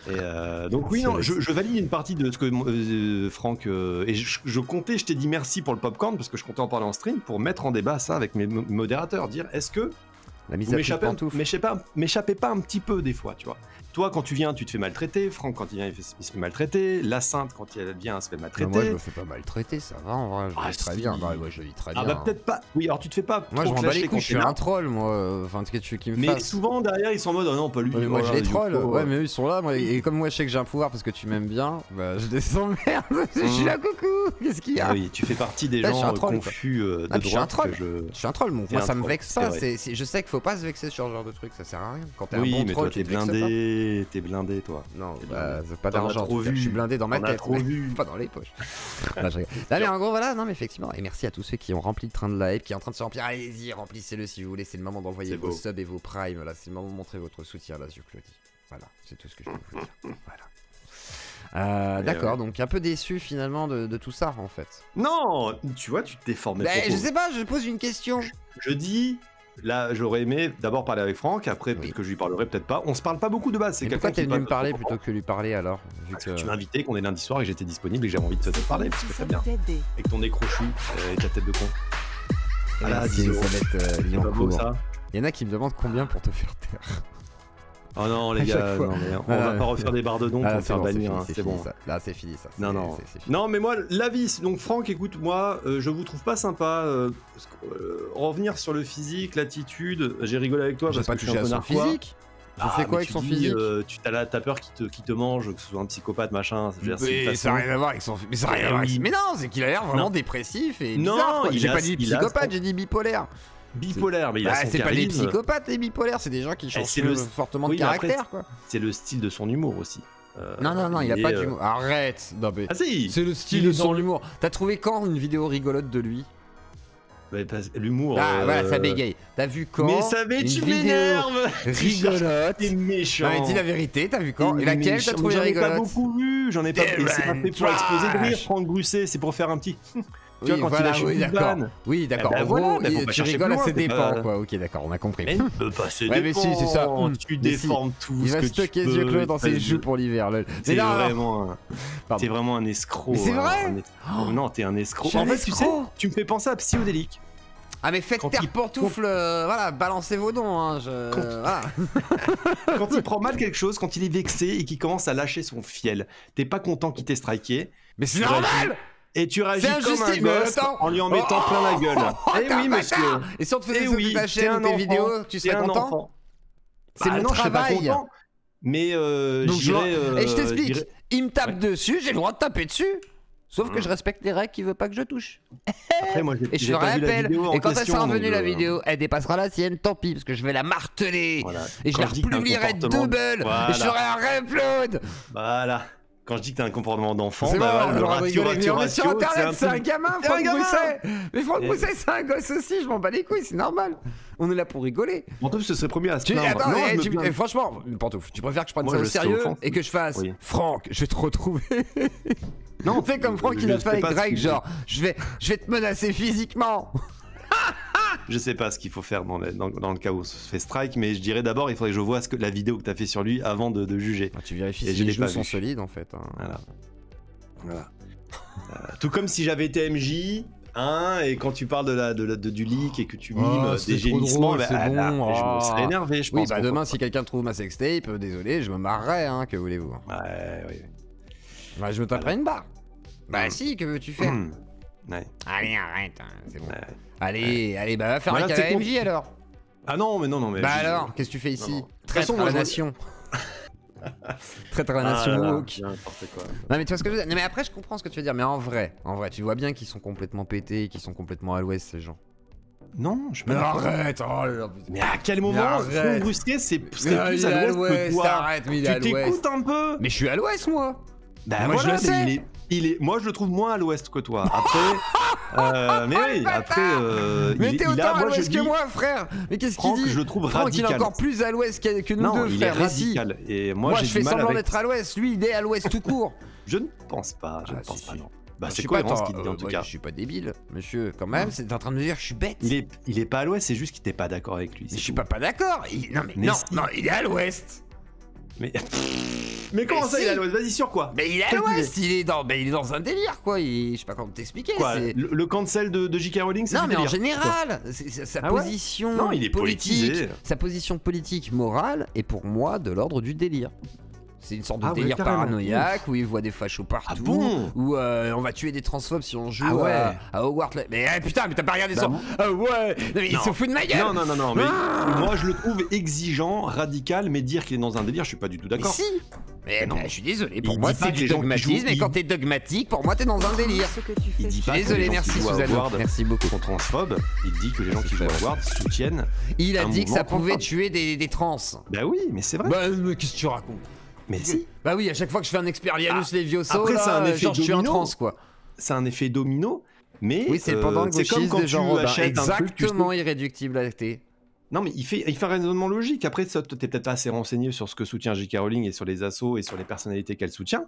Et donc oui, non, je valide une partie de ce que Franck... et je comptais, je t'ai dit merci pour le popcorn parce que je comptais en parler en stream pour mettre en débat ça avec mes modérateurs, dire est-ce que La mise vous à prix de pantoufles. m'échappez pas un petit peu des fois, tu vois. Toi, quand tu viens, tu te fais maltraiter. Franck, quand il vient, il se fait maltraiter. La Sainte, quand elle vient, elle se fait maltraiter. Moi je me fais pas maltraiter, ça va en vrai, je vis très si. bien. Bah, moi je vis très bien. Ah bah peut-être pas. Oui, alors tu te fais pas Moi je trop m'en bats clasher les quand couilles, je suis t'es là. un troll moi, enfin qu'est-ce que tu veux qu'ils me Mais fassent? souvent derrière ils sont en mode oh non pas lui. Ouais, mais moi oh je là, les troll, Yoko, ouais mais eux ils sont là, moi, et comme moi je sais que j'ai un pouvoir parce que tu m'aimes bien, bah je les emmerde, je suis là coucou, qu'est-ce qu'il y a? Ah oui, tu fais partie des Là, je suis gens un troll, confus de Ah, puis je suis un droite troll. que je... Je suis un troll, moi T'es un ça me troll, vexe c'est pas, vrai. je sais qu'il faut pas se vexer sur ce genre de truc, ça sert à rien. Quand t'es un Oui, bon mais troll, toi tu t'es te vexes pas. t'es blindé toi. Non, T'es bah, blindé. c'est pas T'en as d'argent, trop vu. je suis blindé dans ma T'en as tête, trop mais vu. pas dans les poches. Non, je rigole. Non, mais en gros, voilà, non, mais effectivement, et merci à tous ceux qui ont rempli le train de live, qui est en train de se remplir. Allez-y, remplissez-le si vous voulez, c'est le moment d'envoyer C'est vos beau. subs et vos primes, là, c'est le moment de montrer votre soutien, là, sur Claudie. Voilà, c'est tout ce que je peux vous dire. Voilà. D'accord, donc un peu déçu finalement de tout ça en fait. Non, tu vois, tu te déformes. Bah, je sais pas, je pose une question. Je dis, là, j'aurais aimé d'abord parler avec Franck, après peut-être que je lui parlerai, peut-être pas. On se parle pas beaucoup de base. C'est Mais quelqu'un pourquoi t'es qui venu parle me parler pas trop. plutôt que lui parler alors vu Parce que... que tu m'as invité, qu'on est lundi soir et que j'étais disponible et que j'avais envie de te parler, parce que c'est bien. Avec ton nez crochu et ta tête de con. Voilà, Merci 10 euros. Elisabeth C'est pas beau Liancourt. ça. Il y en a qui me demandent combien pour te faire taire. Oh non, À les chaque gars, fois. non, mais on Voilà. va pas refaire des barres de dons pour me faire bannir, hein, c'est fini, bon. ça. Là, c'est fini ça. Non, non. C'est fini. Non, mais moi, l'avis, donc Franck, écoute, moi, je vous trouve pas sympa. Parce que, revenir sur le physique, l'attitude, j'ai rigolé avec toi J'ai parce pas que je suis touché un à peu son narquois. physique. J'ai fait Mais quoi avec tu son dis, physique t'as peur qu'il te mange, que ce soit un psychopathe, machin. Je veux dire, c'est une Mais ça façon- n'a rien à voir avec son Mais ça a rien à voir avec... Oui. Mais non, c'est qu'il a l'air vraiment Non. dépressif et Non, bizarre, quoi. il J'ai a- pas dit il a psychopathe, son- j'ai dit bipolaire. Bipolaire, mais il a Bah, son c'est pas des charisme. psychopathes les bipolaires, c'est des gens qui changent c'est le- fortement de Oui, mais après, caractère quoi. C'est le style de son humour aussi. Non, il a est, pas d'humour. Arrête. Non mais... Ah si. C'est le style Il de est son dans le- humour. T'as trouvé quand une vidéo rigolote de lui? L'humour. Ah voilà, ça bégaye. T'as vu quand Mais ça va, une tu vidéo m'énerves. rigolote? T'es méchant. Non mais dis la vérité, t'as vu quand? T'es Et laquelle méchant. t'as trouvé J'en ai pas rigolote? beaucoup vu. J'en ai pas. T'es Et c'est pas fait pour trash. exploser de rire, Franck Brusset. C'est pour faire un petit. Tu vois, quand il lâche oui, une d'accord. vanne. Oui, d'accord. Eh ben En voilà, gros, mais faut pas tu chercher rigoles plus à loin, ses c'est dépens, pas- quoi. Ok, d'accord, on a compris. Mais ne peut pas se Ouais, mais si, c'est ça. Tu Mais si. déformes tout Il ce va que stocker tu les yeux peux. clos dans ses joues pour l'hiver, lol. T'es Mais non, vraiment, Pardon. t'es vraiment un escroc. Mais c'est vrai. un escroc. Non, t'es un escroc. Je suis En un fait, tu sais, escroc. tu me fais penser à Psyodélique. Ah mais faites Quand terre il- pantoufle, voilà, balancez vos dons, hein, voilà. Quand il prend mal quelque chose, quand il est vexé et qu'il commence à lâcher son fiel, t'es pas content qu'il t'ait striké. Mais c'est Tu normal. réagis- Et tu réagis C'est comme un injustice, mais gosse attends. en lui en mettant plein la gueule. Eh T'es un oui, monsieur. bâtard. Et si on te faisait Eh ça oui, de ta t'es chaîne un ou tes enfant. vidéos, tu T'es serais un content? enfant. C'est Bah mon non, je serais pas travail. content. Mais Donc j'irais. Et je t'explique, j'irais- il me tape Ouais. dessus, j'ai le droit de taper dessus. Sauf que je respecte les règles qu'il veut pas que je touche. Après, moi, Et je j'ai ferai pas vu la appel. vidéo en Et quand elle question, sera revenue donc, la vidéo, elle dépassera la sienne, tant pis, parce que je vais la marteler. Voilà. Et je Quand la dis que t'as un republierai comportement- double. Voilà. Et je ferai un reupload. Voilà. Quand je dis que t'as un comportement d'enfant, C'est bah bon, voilà, on le aura ratio, rigolé, mais on est sur internet, c'est un truc- gamin, C'est un Franck gamin. Brousset. Mais Franck Et- Brousset, c'est un gosse aussi, je m'en bats les couilles, c'est normal. On est là pour rigoler. Pantouf se serait promis à se Tu, plaindre. attends, Non, eh, je me tu- plains. eh, franchement, Pantouf, tu préfères que je prenne Moi, ça au je serais sérieux offensif. et que je fasse Oui. Franck, je vais te retrouver. Non, Fais comme Franck je il a le fait fais avec pas, Drake, si- genre, je vais te menacer physiquement. Je sais pas ce qu'il faut faire dans le cas où on se fait strike, mais je dirais d'abord, il faudrait que je vois la vidéo que t'as fait sur lui avant de juger. Tu vérifies Et si je les l'ai joues pas sont vu. solides en fait. Hein. Voilà. Tout comme si j'avais été MJ, hein, et quand tu parles du leak et que tu mimes c'est des trop gémissements, drôle, c'est là, bon. je me serais énervé, je Oui, pense. bah qu'on demain, faut- si quelqu'un trouve ma sextape, désolé, je me marrerai, hein, que voulez-vous. Ouais. Bah, je me taperai une barre. Bah, si, que veux-tu faire? Ouais. Allez, arrête, hein, c'est bon. Ouais. Allez, bah, va faire Voilà, un t'es KMJ alors. Ah non, mais. Bah alors, qu'est-ce que tu fais ici? Non. De toute Traître façon, à moi, la je- nation. Traître à la Ah nation là là, woke. n'importe quoi. Non mais tu vois ce que je veux dire. Non mais après je comprends ce que tu veux dire. Mais en vrai, tu vois bien qu'ils sont complètement pétés, qu'ils sont complètement à l'ouest ces gens. Non, je Mais me arrête, oh là là. Mais à quel moment arrête. Franck Brusquet c'est plus Mais à il est à l'ouest que l'ouest, toi? arrête, mais il est à Tu l'ouest. t'écoutes un peu? Mais je suis à l'ouest moi. Bah moi, voilà, je le mais sais. moi je le trouve moins à l'ouest que toi. Après, mais oui, après, Mais t'es il autant a, à moi je l'ouest dis, que moi frère. Mais qu'est-ce qu'il Franck, dit? je le trouve Franck il est radical. encore plus à l'ouest que nous Non, deux il est frère. Mais si. radical. Et Moi j'ai je fais du mal semblant avec... d'être à l'ouest. Lui il est à l'ouest tout court. Je ne pense pas, je ne Ah, pense si, pas, si. non. Bah Je c'est suis cohérent pas ce qu'il dit en tout cas. Je suis pas débile, monsieur. Quand même, c'est en train de me dire que je suis bête. Il est pas à l'ouest, c'est juste qu'il était pas d'accord avec lui. Mais c'est je suis tout. pas d'accord. Non mais Mais non, si. non, il est à l'ouest. Mais comment ça si. il est à l'ouest? Vas-y, sur quoi? Mais il est à Quel l'ouest, il est dans un délire quoi. Je sais pas comment t'expliquer. Quoi, c'est- le cancel de J.K. Rowling, c'est Non du mais en délire. général, sa Ah ouais position Non, il est politique, politisé. sa position politique morale est pour moi de l'ordre du délire. C'est une sorte de Ah ouais, délire carrément. paranoïaque où il voit des fachos partout, Ah bon où on va tuer des transphobes si on joue Ah ouais. à Hogwarts. Mais putain, mais t'as pas regardé Bah, ça? moi- Ah ouais, non, mais il Non. se fout de ma gueule. Non, mais Ah. moi je le trouve exigeant, radical, mais dire qu'il est dans un délire, je suis pas du tout Mais d'accord. si. Mais non. je suis désolé, pour Il moi dit pas c'est que du les gens qui dogmatisme, jouent, et quand il- t'es dogmatique, pour moi t'es dans un délire. Il dit Je suis pas que désolé, les gens merci qui jouent à Suzanne, Hogwarts merci beaucoup. sont transphobes, il dit que les gens qui jouent à Hogwarts soutiennent. Il a un dit que ça mouvement pouvait transphobe. tuer des trans. Bah oui, mais c'est vrai. Bah mais qu'est-ce que tu racontes? Mais si, Bah oui, à chaque fois que je fais un Expelliarmus Levioso, après, là, c'est un effet genre je suis un domino. trans quoi. c'est un effet domino, mais Oui, c'est le pendant c'est comme gauchiste quand des gens tu Robin. achètes un truc, tu sais- Exactement irréductible à thé. Non, mais il fait un raisonnement logique. Après, ça, t'es peut-être pas assez renseigné sur ce que soutient J.K. Rowling et sur les assos et sur les personnalités qu'elle soutient,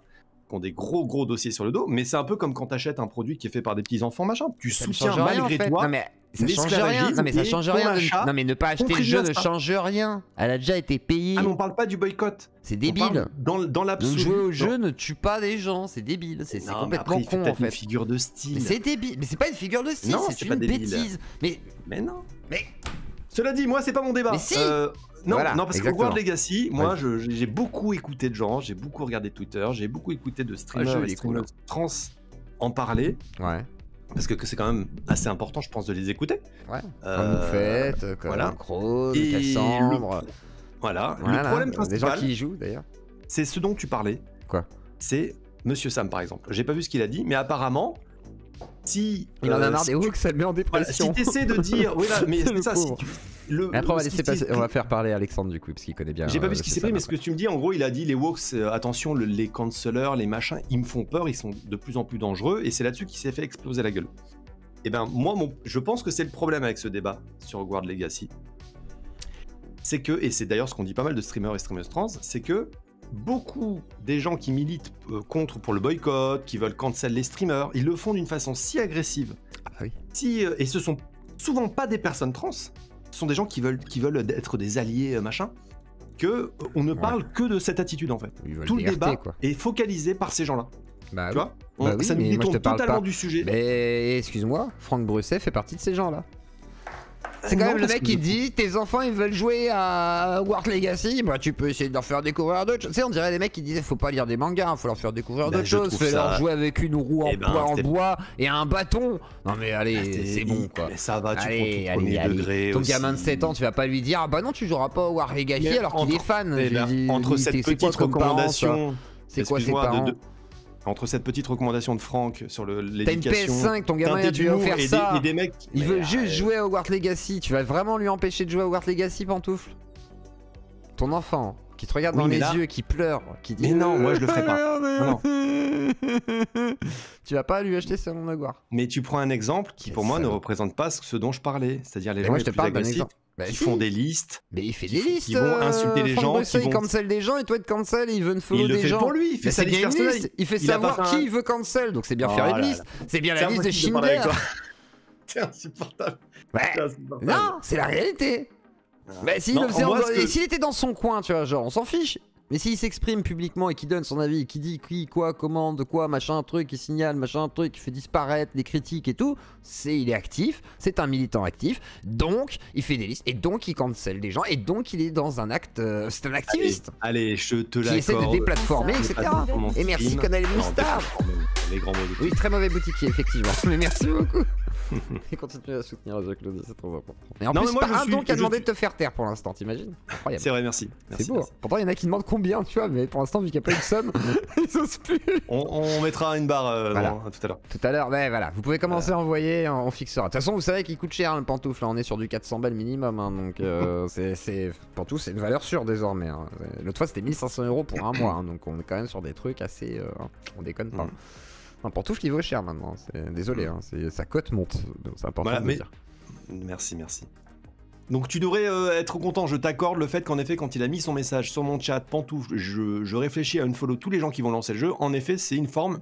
qui ont des gros dossiers sur le dos. Mais c'est un peu comme quand t'achètes un produit qui est fait par des petits enfants, machin. Tu Ça ne soutiens change rien en malgré fait. toi. Non mais ça change rien. l'esclavagisme Non mais ça et change ton rien. achat Non mais ne pas acheter le contribue jeu à ne ça. change rien. Elle a déjà été payée. Ah, mais on parle pas du boycott. C'est On débile. parle dans Donc l'absolu. jouer au jeu Non. ne tue pas des gens, c'est débile, c'est Non, mais complètement après, il fait con en peut-être une fait. figure de style. Mais c'est débile, mais c'est pas une figure de style, Non, c'est c'est pas une débile. bêtise. Mais non. Mais Cela dit, moi, c'est pas mon débat. Mais si. Non, Voilà, non, parce que exactement. Hogwarts Legacy, moi, j'ai beaucoup écouté de gens, j'ai beaucoup regardé Twitter, j'ai beaucoup écouté de streamers jeu, il et est cool, streameuses trans en parler, ouais, parce que c'est quand même assez important, je pense, de les écouter. ouais. Comme vous faites, comme voilà. Crow, Et Cassandre. Voilà. Voilà, Le problème des gens principal, qui y jouent d'ailleurs. c'est ce dont tu parlais. Quoi? C'est Monsieur Sam, par exemple. J'ai pas vu ce qu'il a dit, mais apparemment, si... Il en a marre si des tu- hooks, ça le met en voilà, dépression. si t'essaies de dire... Oui, là, mais Le c'est ça, si pauvre. tu... Après on va si laisser tu- passer, on va faire parler Alexandre du coup parce qu'il connaît bien. J'ai pas vu ce qui c'est s'est ça, pris, mais ce après. que tu me dis, en gros, il a dit les woks, attention, les cancelers, les machins, ils me font peur, ils sont de plus en plus dangereux, et c'est là-dessus qu'il s'est fait exploser la gueule. Et ben, moi, je pense que c'est le problème avec ce débat sur Hogwarts Legacy. C'est que, et c'est d'ailleurs ce qu'on dit pas mal de streamers et streameuses trans, c'est que beaucoup des gens qui militent contre pour le boycott, qui veulent cancel les streamers, ils le font d'une façon si agressive, Ah oui. et ce sont souvent pas des personnes trans, ce sont des gens qui veulent être des alliés, machin, que on ne parle que de cette attitude en fait. Ils veulent Tout le des débat RT, quoi. est focalisé par ces gens-là. Bah Tu oui. vois Bah oui, ça nous mais moi, je te détourne parle totalement pas. du sujet. Mais excuse-moi, Franck Brusset fait partie de ces gens-là. C'est quand Non, même le parce mec que qui je- dit tes enfants ils veulent jouer à Hogwarts Legacy, bah tu peux essayer de leur faire découvrir d'autres choses. Tu sais, on dirait les mecs qui disaient faut pas lire des mangas, faut leur faire découvrir Bah, d'autres je choses, trouve fais-leur ça- jouer avec une roue en, Eh ben, en c'est- bois et un bâton. Non mais allez, c'est bon quoi. Mais ça va, tu Allez, prends ton premier allez. degré Ton aussi. gamin de 7 ans, tu vas pas lui dire ah bah non tu joueras pas à Hogwarts Legacy Mais alors qu'il est fan. Eh Je ben, lui dis, entre c'est cette quoi petite comme parents, ça recommandation, C'est quoi ses excuse-moi, parents entre cette petite recommandation de Franck sur T'as une l'éducation, PS5, ton gamin teinté tu lui as d'humour offert et ça. des mecs, Il mais veut juste arrête. jouer à Hogwarts Legacy. Tu vas vraiment lui empêcher de jouer à Hogwarts Legacy, pantoufle? Ton enfant qui te regarde Oui, dans mais les là- yeux, qui pleure, qui dit Mais non, moi, je le ferai pas. Non. Tu vas pas lui acheter son Hogwarts. Mais tu prends un exemple qui Quel pour moi ne salaud. représente pas ce dont je parlais, c'est-à-dire les Mais gens moi les je te plus parle d'un agressifs exemple. Bah, qui si. font des listes. Mais il fait qui des font- listes. qui vont insulter les Franck gens, Brusset, qui il vont- cancel des gens et toi il te cancel, il veut follow Il le des fait gens. pour lui, il fait Mais sa c'est liste bien une personnelle. liste. Il fait Il a pas savoir fait un- qui il veut cancel, donc c'est bien Oh faire une là là. liste. C'est bien C'est la liste de impossible de parler Schindler. avec T'es insupportable. Ouais. T'es insupportable. Non, c'est la réalité. Bah, s'il Non, le faisait moi, en- ce que- et s'il était dans son coin, tu vois, genre, on s'en fiche. Mais s'il s'exprime publiquement et qu'il donne son avis, qu'il dit qui, quoi, comment, de quoi, machin, truc, il signale, machin, truc, il fait disparaître les critiques et tout, il est actif, c'est un militant actif, donc il fait des listes, et donc il cancel des gens, et donc il est dans un acte, c'est un activiste Allez, je te qui essaie de l'accorde. déplatformer, etc. Et merci Conal Moustar. Les grands mots de Oui, très mauvais boutiquier, effectivement, mais merci beaucoup. Et continue à soutenir la Claudie, c'est trop important. Et en Non, plus, mais moi, pas je un suis- don qui a je demandé suis- de te faire taire pour l'instant, t'imagines? Incroyable. C'est vrai, merci. C'est Merci, beau. merci. Pourtant, il y en a qui demandent combien, tu vois, mais pour l'instant, vu qu'il n'y a pas une somme, ils osent plus. On mettra une barre Voilà. tout à l'heure. Tout à l'heure, ouais, voilà. Vous pouvez commencer à envoyer, on fixera. De toute façon, vous savez qu'il coûte cher le pantoufle. Là, on est sur du 400 balles minimum. Hein, donc, pantoufle, c'est une valeur sûre désormais. Hein. L'autre fois, c'était 1500 € pour un mois. Hein, donc, on est quand même sur des trucs assez. On déconne pas. Un pantoufle, il vaut cher maintenant. Désolé, hein, sa cote monte. Donc, c'est important Voilà, de le mais- dire. Merci, merci. Donc tu devrais être content, je t'accorde le fait qu'en effet quand il a mis son message sur mon chat, pantoufle, je réfléchis à unfollow tous les gens qui vont lancer le jeu, en effet c'est une forme...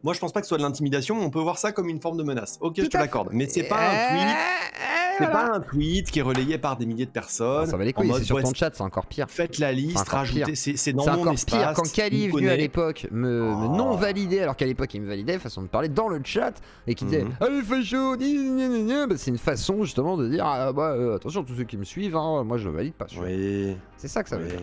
Moi je pense pas que ce soit de l'intimidation, mais on peut voir ça comme une forme de menace. Ok, je te l'accorde, mais c'est pas un tweet... C'est pas un tweet qui est relayé par des milliers de personnes. Ça va les en couilles, mode, c'est sur ouais, ton chat, c'est encore pire. Faites la liste, encore rajoutez, pire. c'est dans C'est mon encore espace. pire quand Kali est il venu à connaît. l'époque me non valider, alors qu'à l'époque il me validait, façon de parler dans le chat, et qui disait allez facho, bah, c'est une façon justement de dire attention tous ceux qui me suivent, hein, moi je le valide pas. Oui. C'est ça que ça veut dire.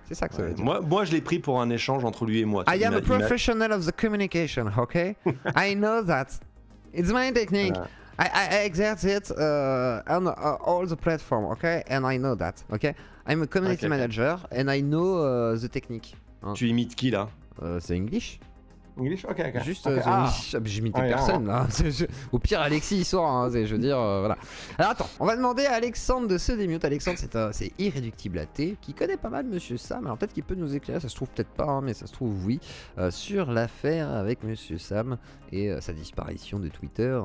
C'est ça que ça veut dire. Moi je l'ai pris pour un échange entre lui et moi. I am a professional of the communication, okay? I know that. It's my technique. Voilà. I exert it on all the platform, okay? And I know that, okay? I'm a community Ok. manager and I know the technique. Hein. Tu imites qui là? C'est English. English? Ok, ok. Juste, Ok. Ah. j'imite Ouais, personne là. Au pire, Alexis il sort, hein, je veux dire, voilà. Alors attends, on va demander à Alexandre de se démute. Alexandre, c'est Irréductible AT qui connaît pas mal Monsieur Sam. Alors peut-être qu'il peut nous éclairer, ça se trouve peut-être pas, hein, mais ça se trouve oui, sur l'affaire avec Monsieur Sam et sa disparition de Twitter.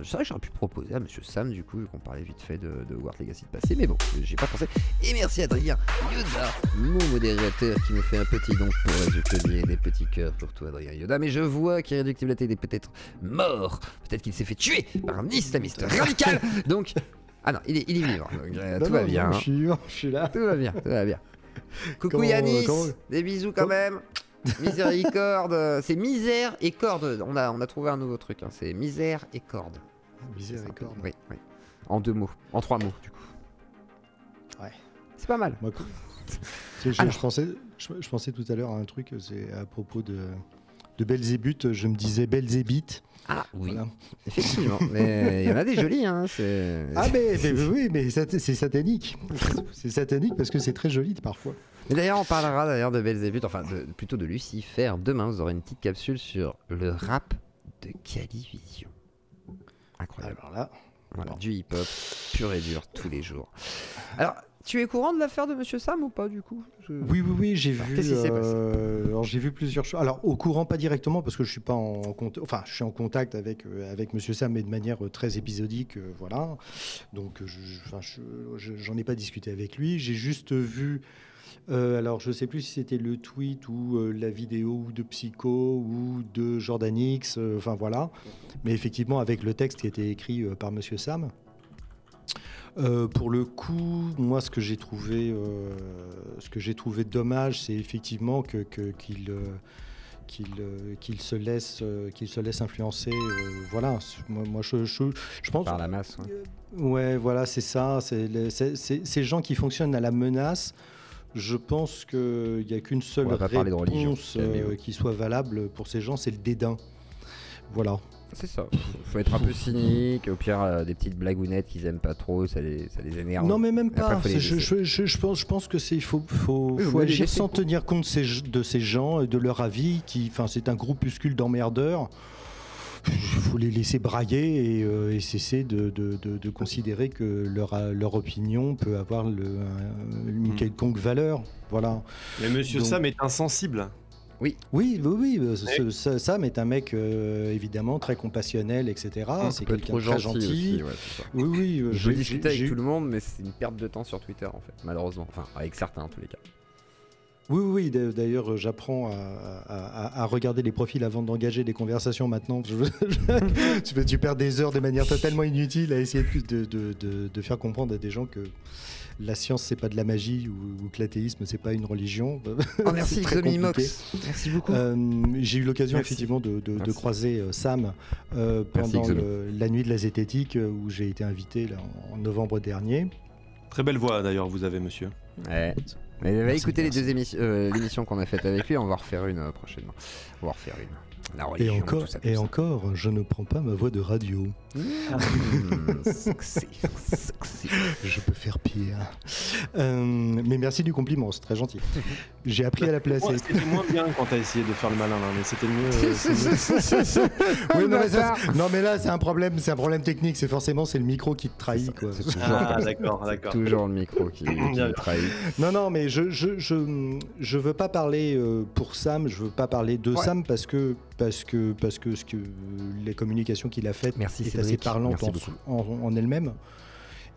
C'est vrai que j'aurais pu proposer à Monsieur Sam, du coup, qu'on parlait vite fait de Hogwarts Legacy de passé, mais bon, j'ai pas pensé. Et merci Adrien Yoda, mon modérateur, qui me fait un petit don pour les Claudier, des petits cœurs pour toi, Adrien Yoda. Mais je vois qu'Irréductible AT est peut-être mort, peut-être qu'il s'est fait tuer par un islamiste radical. Donc, ah non, il est vivant, donc tout va bien. Non, je suis là. Tout va bien, tout va bien. Coucou Comment- Yanis, comment- des bisous quand même. Miséricorde, c'est misère et corde. On a trouvé un nouveau truc, hein. C'est misère et corde. Miséricorde. Oui, oui. En 2 mots, en 3 mots du coup. Ouais. C'est pas mal. Moi, tu sais, Alors. je pensais tout à l'heure à un truc, c'est à propos de Belzébuth, je me disais Belzébuth. Ah oui, Voilà. effectivement. Mais il y en a des jolis, hein. Ah mais oui, mais c'est satanique. C'est satanique parce que c'est très joli parfois. Mais d'ailleurs, on parlera d'ailleurs de Belzébuth, enfin plutôt de Lucifer. Demain, vous aurez une petite capsule sur le rap de Calivision. Incroyable. Alors là, Voilà, bon. du hip-hop pur et dur tous les jours. Alors, tu es courant de l'affaire de Monsieur Sam ou pas du coup? Oui, j'ai vu. qu'est-ce qui s'est passé alors j'ai vu plusieurs choses. Alors au courant, pas directement parce que je suis pas en contact. Enfin, je suis en contact avec Monsieur Sam, mais de manière très épisodique, voilà. Donc, j'en ai pas discuté avec lui. J'ai juste vu. Alors, je sais plus si c'était le tweet ou la vidéo de Psycho ou de Jordan X. Enfin voilà. Mais effectivement, avec le texte qui était écrit par Monsieur Sam. Pour le coup, moi, ce que j'ai trouvé dommage, c'est effectivement qu'il se laisse influencer. Voilà. Moi, je pense. Par la masse. Ouais. Ouais, voilà, c'est ça. Ces gens qui fonctionnent à la menace. Je pense qu'il n'y a qu'une seule On va pas parler de religion, réponse calmez-vous. qui soit valable pour ces gens, c'est le dédain. Voilà. C'est ça. Faut être un peu cynique. Au pire, des petites blagounettes qu'ils aiment pas trop, ça les énerve. Non, mais même Et après, pas. faut les Je pense que c'est faut Oui, vous les agir laissez. sans tenir compte de ces gens et de leur avis. Enfin, c'est un groupuscule d'emmerdeurs. Il faut les laisser brailler et cesser de considérer que leur opinion peut avoir une quelconque valeur. Voilà. Mais Monsieur Donc- Sam est insensible. Oui. Sam est un mec évidemment très compassionnel, etc. C'est peut être quelqu'un trop de très gentil gentil. aussi, ouais, c'est ça. Oui, Je veux discuter avec j'ai- tout le monde, mais c'est une perte de temps sur Twitter en fait, malheureusement. Enfin, avec certains en tous les cas. Oui, d'ailleurs, j'apprends à regarder les profils avant d'engager des conversations maintenant. Tu perds des heures de manière totalement inutile à essayer de faire comprendre à des gens que la science, c'est pas de la magie ou que l'athéisme, c'est pas une religion. Oh, merci, C'est très compliqué. Xomimox. Merci beaucoup. J'ai eu l'occasion Merci. effectivement de Merci. croiser Sam pendant Xomi. la nuit de la zététique où j'ai été invité là, en novembre dernier. Très belle voix d'ailleurs, vous avez, monsieur. Ouais. Mais va Merci, écouter merci. les deux l'émission qu'on a faite avec lui, on va en refaire une prochainement. On va en refaire une. La Et religion, encore, tout ça, et encore, je ne prends pas ma voix de radio. Sexy, sexy. Je peux faire pire. Mais merci du compliment, c'est très gentil. J'ai appris à la placer. Ouais, c'était moins bien quand t'as essayé de faire le malin, là, mais c'était mieux. C'est mieux. Oui, non, mais là c'est un problème technique. C'est le micro qui te trahit, quoi. C'est toujours, Ah, comme ça. d'accord. Toujours le micro qui Bien. me trahit. Non, mais je veux pas parler pour Sam. Je veux pas parler de Ouais. Sam parce que les communications qu'il a faites Merci, est Cédric. assez parlante Merci en elle-même.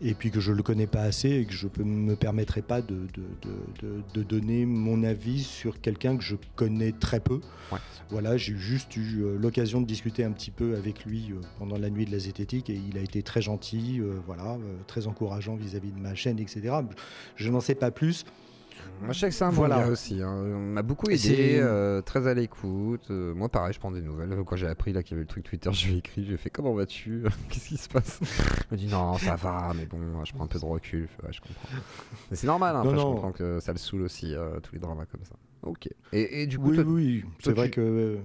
Et puis que je le connais pas assez et que je me permettrai pas de donner mon avis sur quelqu'un que je connais très peu. Ouais. Voilà, j'ai juste eu l'occasion de discuter un petit peu avec lui pendant la nuit de la zététique et il a été très gentil, très encourageant vis-à-vis de ma chaîne, etc. Je n'en sais pas plus. Moi je sais que c'est un Voilà. bon gars aussi, hein. On m'a beaucoup C'est- aidé, très à l'écoute. Moi pareil, je prends des nouvelles. Quand j'ai appris là qu'il y avait le truc Twitter, je lui ai écrit, j'ai fait comment vas-tu? Qu'est-ce qui se passe? Il m'a dit non, ça va, mais bon, je prends un peu de recul. Ouais, je comprends. Mais c'est normal, hein. Non, Après, je non. comprends que ça le saoule aussi, tous les dramas comme ça. Ok. Et du coup, Oui, toi, oui, c'est toi, vrai tu- que...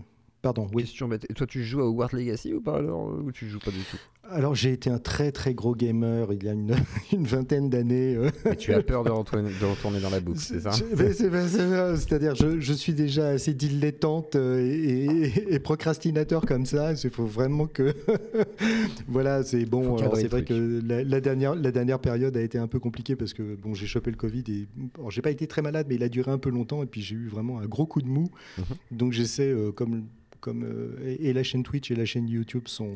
Pardon, oui. question bête. Et toi, tu joues à Hogwarts Legacy ou pas alors? Ou tu joues pas du tout? Alors j'ai été un très très gros gamer il y a une vingtaine d'années. Et tu as peur de retourner dans la boucle, c'est ça? C'est-à-dire je suis déjà assez dilettante et procrastinateur comme ça. Il faut vraiment que... voilà, c'est bon. Faut cadrer Alors, c'est le vrai truc. que la dernière période a été un peu compliquée parce que bon, j'ai chopé le Covid et bon, j'ai pas été très malade, mais il a duré un peu longtemps et puis j'ai eu vraiment un gros coup de mou. Mhm. Donc j'essaie, et la chaîne Twitch et la chaîne YouTube sont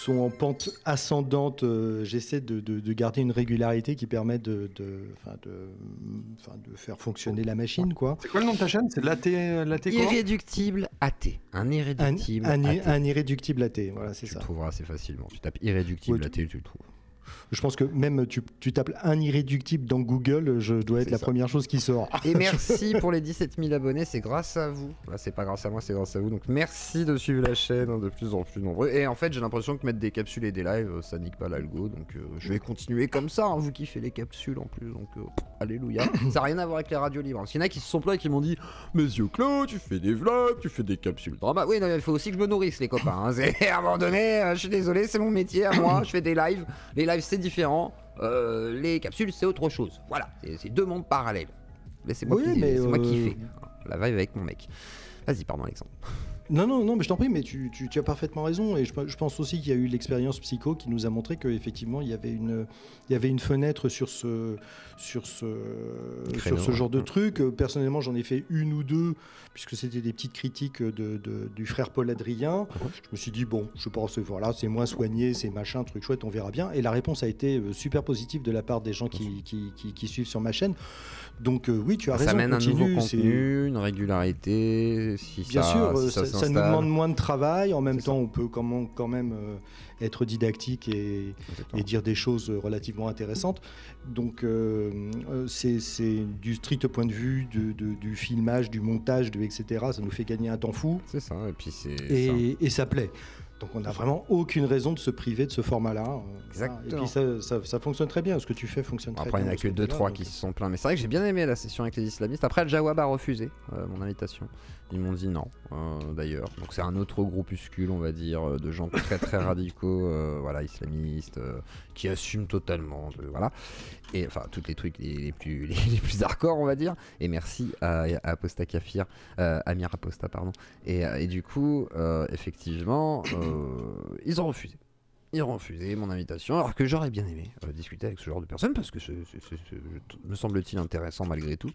en pente ascendante. J'essaie de garder une régularité qui permet de faire fonctionner la machine, quoi. C'est quoi le nom de ta chaîne? C'est l'AT quoi? Irréductible athée. Un irréductible athée. Un irréductible athée, voilà, c'est Tu ça. le trouveras assez facilement. Tu tapes irréductible Ouais, athée, tu le trouves. Je pense que même tu tapes un irréductible dans Google, je dois être C'est la ça. première chose qui sort. Et merci pour les 17 000 abonnés, c'est grâce à vous. Là, c'est pas grâce à moi, c'est grâce à vous. Donc merci de suivre la chaîne, hein, de plus en plus nombreux. Et en fait, j'ai l'impression que mettre des capsules et des lives, ça nique pas l'algo. Donc je vais continuer comme ça. Hein, vous kiffez les capsules en plus. Donc alléluia. Ça n'a rien à voir avec les radios libres. Parce qu'il y en a qui se sont plaints et qui m'ont dit Monsieur Claude, tu fais des vlogs, tu fais des capsules drama. Oui, non, il faut aussi que je me nourrisse, les copains. Hein. À un moment donné, je suis désolé, c'est mon métier à moi. Je fais des lives. Les lives, c'est différent. Les capsules, c'est autre chose. Voilà, c'est deux mondes parallèles. Laissez-moi Oui, mais, moi kiffer. La vibe avec mon mec. Vas-y, pardon, Alexandre. Non, mais je t'en prie, mais tu as parfaitement raison. Et je pense aussi qu'il y a eu l'expérience psycho qui nous a montré qu'effectivement, il y avait une fenêtre sur ce Créneau, genre de ouais. truc. Personnellement, j'en ai fait une ou deux, puisque c'était des petites critiques du frère Paul Adrien. Je me suis dit, bon, je pense, voilà, c'est moins soigné, c'est machin, truc chouette, on verra bien. Et la réponse a été super positive de la part des gens qui suivent sur ma chaîne. Donc oui, tu as raison. Ça mène un nouveau continue, c'est- contenu, une régularité. Si Bien ça, sûr, si ça s'installe. nous demande moins de travail. En même C'est temps, on peut quand même être didactique et dire des choses relativement intéressantes. Donc, c'est du strict point de vue du filmage, du montage, etc. Ça nous fait gagner un temps fou C'est ça, et puis c'est. ça. et ça plaît. Donc, on n'a vraiment aucune raison de se priver de ce format-là. Voilà. Et Exactement. puis, ça fonctionne très bien. Ce que tu fais fonctionne très Après, il bien. n'y en a que de ce 2-3 côté-là, qui donc. se sont plaints. Mais c'est vrai que j'ai bien aimé la session avec les islamistes. Après, le Jawab a refusé mon invitation. Ils m'ont dit non, d'ailleurs. Donc, c'est un autre groupuscule, on va dire, de gens très très radicaux, voilà, islamistes, qui assument totalement. Voilà. Et enfin, tous les trucs les plus hardcore, on va dire. Et merci à Aposta Kafir, Amir Aposta, pardon. Et du coup, effectivement, ils ont refusé. Ils ont refusé mon invitation, alors que j'aurais bien aimé discuter avec ce genre de personnes, parce que me semble-t-il intéressant malgré tout,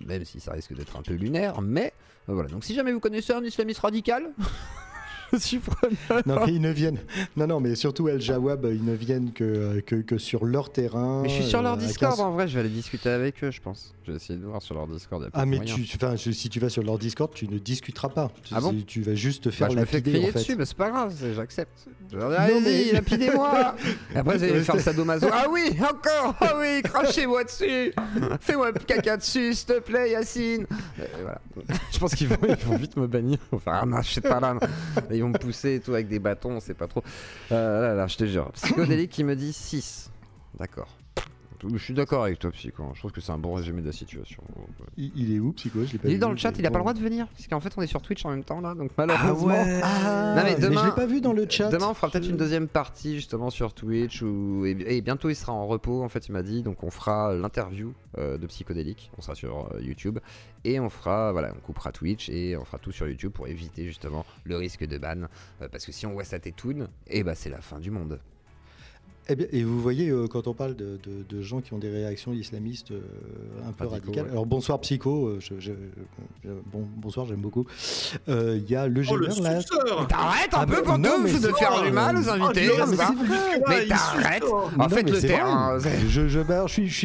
même si ça risque d'être un peu lunaire, mais voilà. Donc si jamais vous connaissez un islamiste radical, Je suis preneur. Non, mais ils ne viennent. Non, mais surtout El Jawab, ils ne viennent que sur leur terrain. Mais je suis sur leur à Discord 15. en vrai, je vais aller discuter avec eux, je pense. Je vais essayer de voir sur leur Discord. Y a pas Ah, de mais moyen. si tu vas sur leur Discord, tu ne discuteras pas. Ah bon Tu vas juste te faire Bah, je me fais lapider crier en fait. dessus, mais c'est pas grave, j'accepte. Non, Allez-y, mais- lapidez-moi. Et après, vous allez Ouais, faire le c'est- sadomaso. Ah oui, encore. Ah oui, crachez-moi dessus. Fais-moi caca dessus, s'il te plaît, Yacine. Voilà. Je pense qu'ils vont vite me bannir. Ils vont faire ah non, je sais pas là. Et ils vont me pousser et tout avec des bâtons, on sait pas trop. Là, je te jure. Psychodélique qui me dit 6. D'accord. Je suis d'accord avec toi, Psycho. Je trouve que c'est un bon résumé de la situation. Il est où, Psycho? Je l'ai pas Il est vu, dans le chat, il a pas le droit de. de venir. Parce qu'en fait, on est sur Twitch en même temps là. Donc malheureusement. Ah, Non, mais mais demain- je l'ai pas vu dans le chat. Demain on fera peut-être une deuxième partie justement sur Twitch et bientôt il sera en repos en fait il m'a dit, donc on fera l'interview de Psychodélique, on sera sur YouTube et on fera, voilà, on coupera Twitch et on fera tout sur YouTube pour éviter justement le risque de ban parce que si on voit sa tétoune, et bah c'est la fin du monde. Eh bien, et vous voyez, quand on parle de gens qui ont des réactions islamistes un peu Radicaux, radicales. ouais. Alors bonsoir Psycho, bonsoir, j'aime beaucoup. Il y a le génère là. T'arrêtes un Ah peu bah, pour non, mais de c'est faire vrai. du mal aux invités non, comme mais ça. c'est vrai. Mais t'arrêtes. En Non, fait mais le c'est terrain. vrai. Je